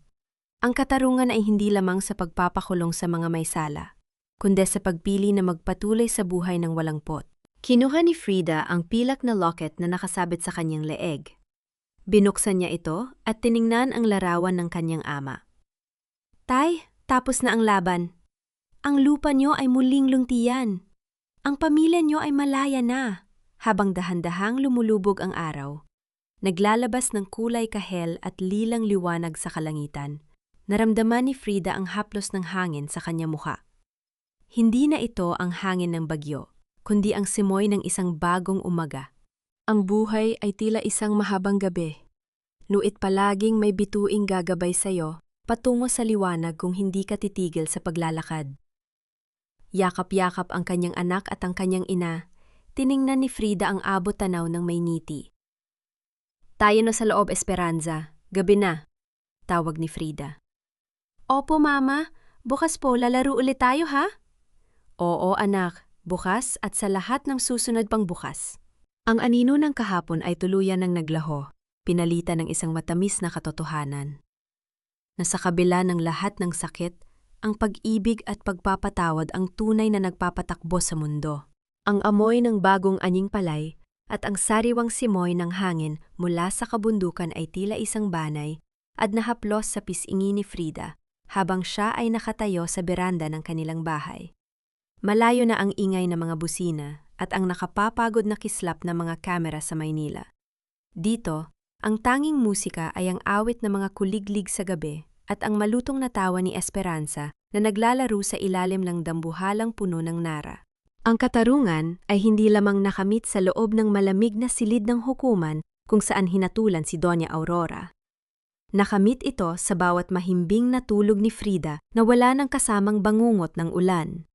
Ang katarungan ay hindi lamang sa pagpapakulong sa mga may sala, kundi sa pagpili na magpatuloy sa buhay ng walang pot. Kinuha ni Frida ang pilak na locket na nakasabit sa kanyang leeg. Binuksan niya ito at tiningnan ang larawan ng kanyang ama. "Tay, tapos na ang laban. Ang lupa niyo ay muling lungtiyan. Ang pamilya niyo ay malaya na." Habang dahan-dahang lumulubog ang araw, naglalabas ng kulay kahel at lilang liwanag sa kalangitan, naramdaman ni Frida ang haplos ng hangin sa kanyang mukha. Hindi na ito ang hangin ng bagyo, kundi ang simoy ng isang bagong umaga. Ang buhay ay tila isang mahabang gabi. Nuit palaging may bituing gagabay sa'yo, patungo sa liwanag kung hindi ka titigil sa paglalakad. Yakap-yakap ang kanyang anak at ang kanyang ina, tiningnan ni Frida ang abot tanaw ng may ngiti. "Tayo na sa loob, Esperanza. Gabi na," tawag ni Frida. "Opo, Mama. Bukas po lalaro ulit tayo, ha?" "Oo, anak. Bukas at sa lahat ng susunod pang bukas." Ang anino ng kahapon ay tuluyan ng naglaho, pinalitan ng isang matamis na katotohanan. Na sa kabila ng lahat ng sakit, ang pag-ibig at pagpapatawad ang tunay na nagpapatakbo sa mundo. Ang amoy ng bagong anying palay at ang sariwang simoy ng hangin mula sa kabundukan ay tila isang banay at nahaplos sa pisngi ni Frida habang siya ay nakatayo sa beranda ng kanilang bahay. Malayo na ang ingay ng mga busina at ang nakapapagod na kislap ng mga kamera sa Maynila. Dito, ang tanging musika ay ang awit ng mga kuliglig sa gabi at ang malutong na tawa ni Esperanza na naglalaro sa ilalim ng dambuhalang puno ng nara. Ang katarungan ay hindi lamang nakamit sa loob ng malamig na silid ng hukuman kung saan hinatulan si Doña Aurora. Nakamit ito sa bawat mahimbing na tulog ni Frida na wala ng kasamang bangungot ng ulan.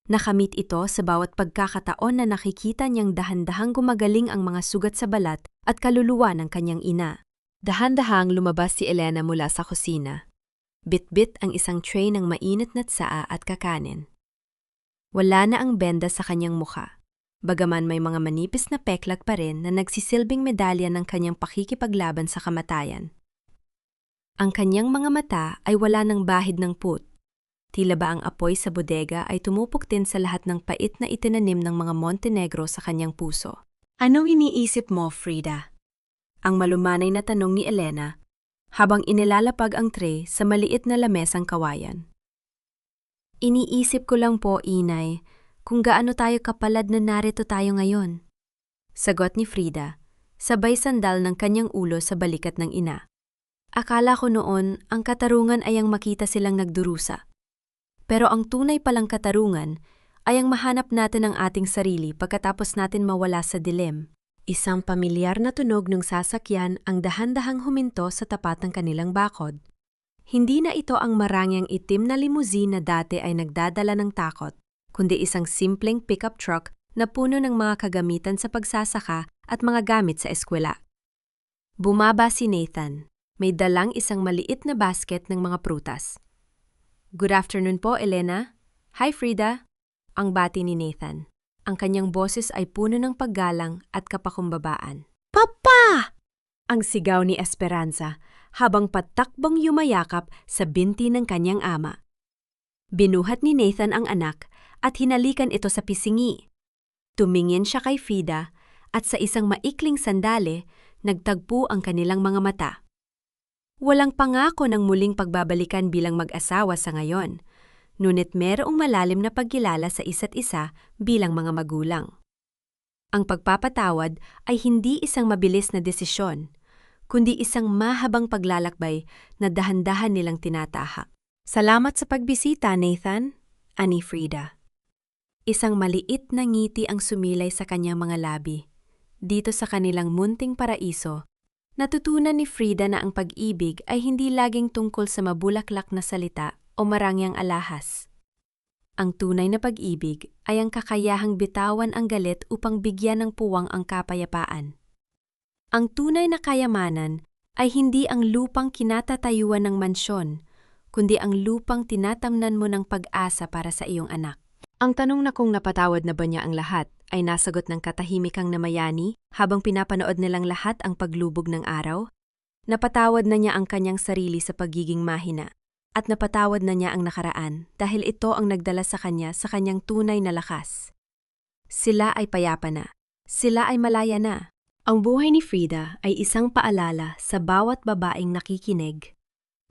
Nakamit ito sa bawat pagkakataon na nakikita niyang dahan-dahang gumagaling ang mga sugat sa balat at kaluluwa ng kanyang ina. Dahan-dahang lumabas si Elena mula sa kusina. Bit-bit ang isang tray ng mainit na tsaa at kakanin. Wala na ang benda sa kanyang mukha, bagaman may mga manipis na peklag pa rin na nagsisilbing medalya ng kanyang pakikipaglaban sa kamatayan. Ang kanyang mga mata ay wala ng bahid ng put. Tila ba ang apoy sa bodega ay tumupok din sa lahat ng pait na itinanim ng mga Montenegro sa kanyang puso. Anong iniisip mo, Frida? Ang malumanay na tanong ni Elena habang inilalapag ang tray sa maliit na lamesang kawayan. Iniisip ko lang po, Inay, kung gaano tayo kapalad na narito tayo ngayon. Sagot ni Frida, sabay sandal ng kanyang ulo sa balikat ng ina. Akala ko noon ang katarungan ay ang makita silang nagdurusa. Pero ang tunay palang katarungan ay ang mahanap natin ang ating sarili pagkatapos natin mawala sa dilim. Isang pamilyar na tunog ng sasakyan ang dahan-dahang huminto sa tapat ng kanilang bakod. Hindi na ito ang marangyang itim na limousine na dati ay nagdadala ng takot, kundi isang simpleng pickup truck na puno ng mga kagamitan sa pagsasaka at mga gamit sa eskwela. Bumaba si Nathan, may dalang isang maliit na basket ng mga prutas. Good afternoon po, Elena. Hi, Frida. Ang bati ni Nathan. Ang kanyang boses ay puno ng paggalang at kapakumbabaan. Papa! Ang sigaw ni Esperanza habang patakbong yumayakap sa binti ng kanyang ama. Binuhat ni Nathan ang anak at hinalikan ito sa pisingi. Tumingin siya kay Frida at sa isang maikling sandali, nagtagpo ang kanilang mga mata. Walang pangako ng muling pagbabalikan bilang mag-asawa sa ngayon, ngunit merong malalim na pagkilala sa isa't isa bilang mga magulang. Ang pagpapatawad ay hindi isang mabilis na desisyon, kundi isang mahabang paglalakbay na dahan-dahan nilang tinatahak. Salamat sa pagbisita, Nathan, ani Frida. Isang maliit na ngiti ang sumilay sa kanyang mga labi. Dito sa kanilang munting paraiso, natutunan ni Frida na ang pag-ibig ay hindi laging tungkol sa mabulaklak na salita o marangyang alahas. Ang tunay na pag-ibig ay ang kakayahang bitawan ang galit upang bigyan ng puwang ang kapayapaan. Ang tunay na kayamanan ay hindi ang lupang kinatatayuan ng mansyon, kundi ang lupang tinatamnan mo ng pag-asa para sa iyong anak. Ang tanong na kung napatawad na ba niya ang lahat ay nasagot ng katahimikang namayani habang pinapanood nilang lahat ang paglubog ng araw. Napatawad na niya ang kanyang sarili sa pagiging mahina at napatawad na niya ang nakaraan dahil ito ang nagdala sa kanyang tunay na lakas. Sila ay payapa na. Sila ay malaya na. Ang buhay ni Frida ay isang paalala sa bawat babaeng nakikinig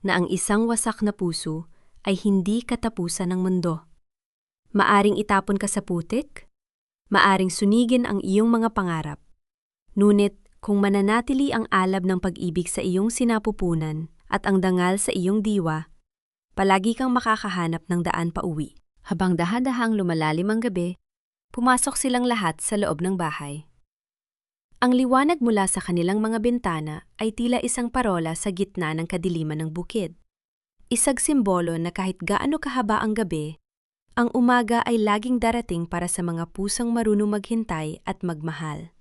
na ang isang wasak na puso ay hindi katapusan ng mundo. Maaring itapon ka sa putik, maaring sunigin ang iyong mga pangarap. Ngunit kung mananatili ang alab ng pag-ibig sa iyong sinapupunan at ang dangal sa iyong diwa, palagi kang makakahanap ng daan pauwi. Habang dahan-dahang lumalalim ang gabi, pumasok silang lahat sa loob ng bahay. Ang liwanag mula sa kanilang mga bintana ay tila isang parola sa gitna ng kadiliman ng bukid. Isang simbolo na kahit gaano kahaba ang gabi, ang umaga ay laging darating para sa mga pusong marunong maghintay at magmahal.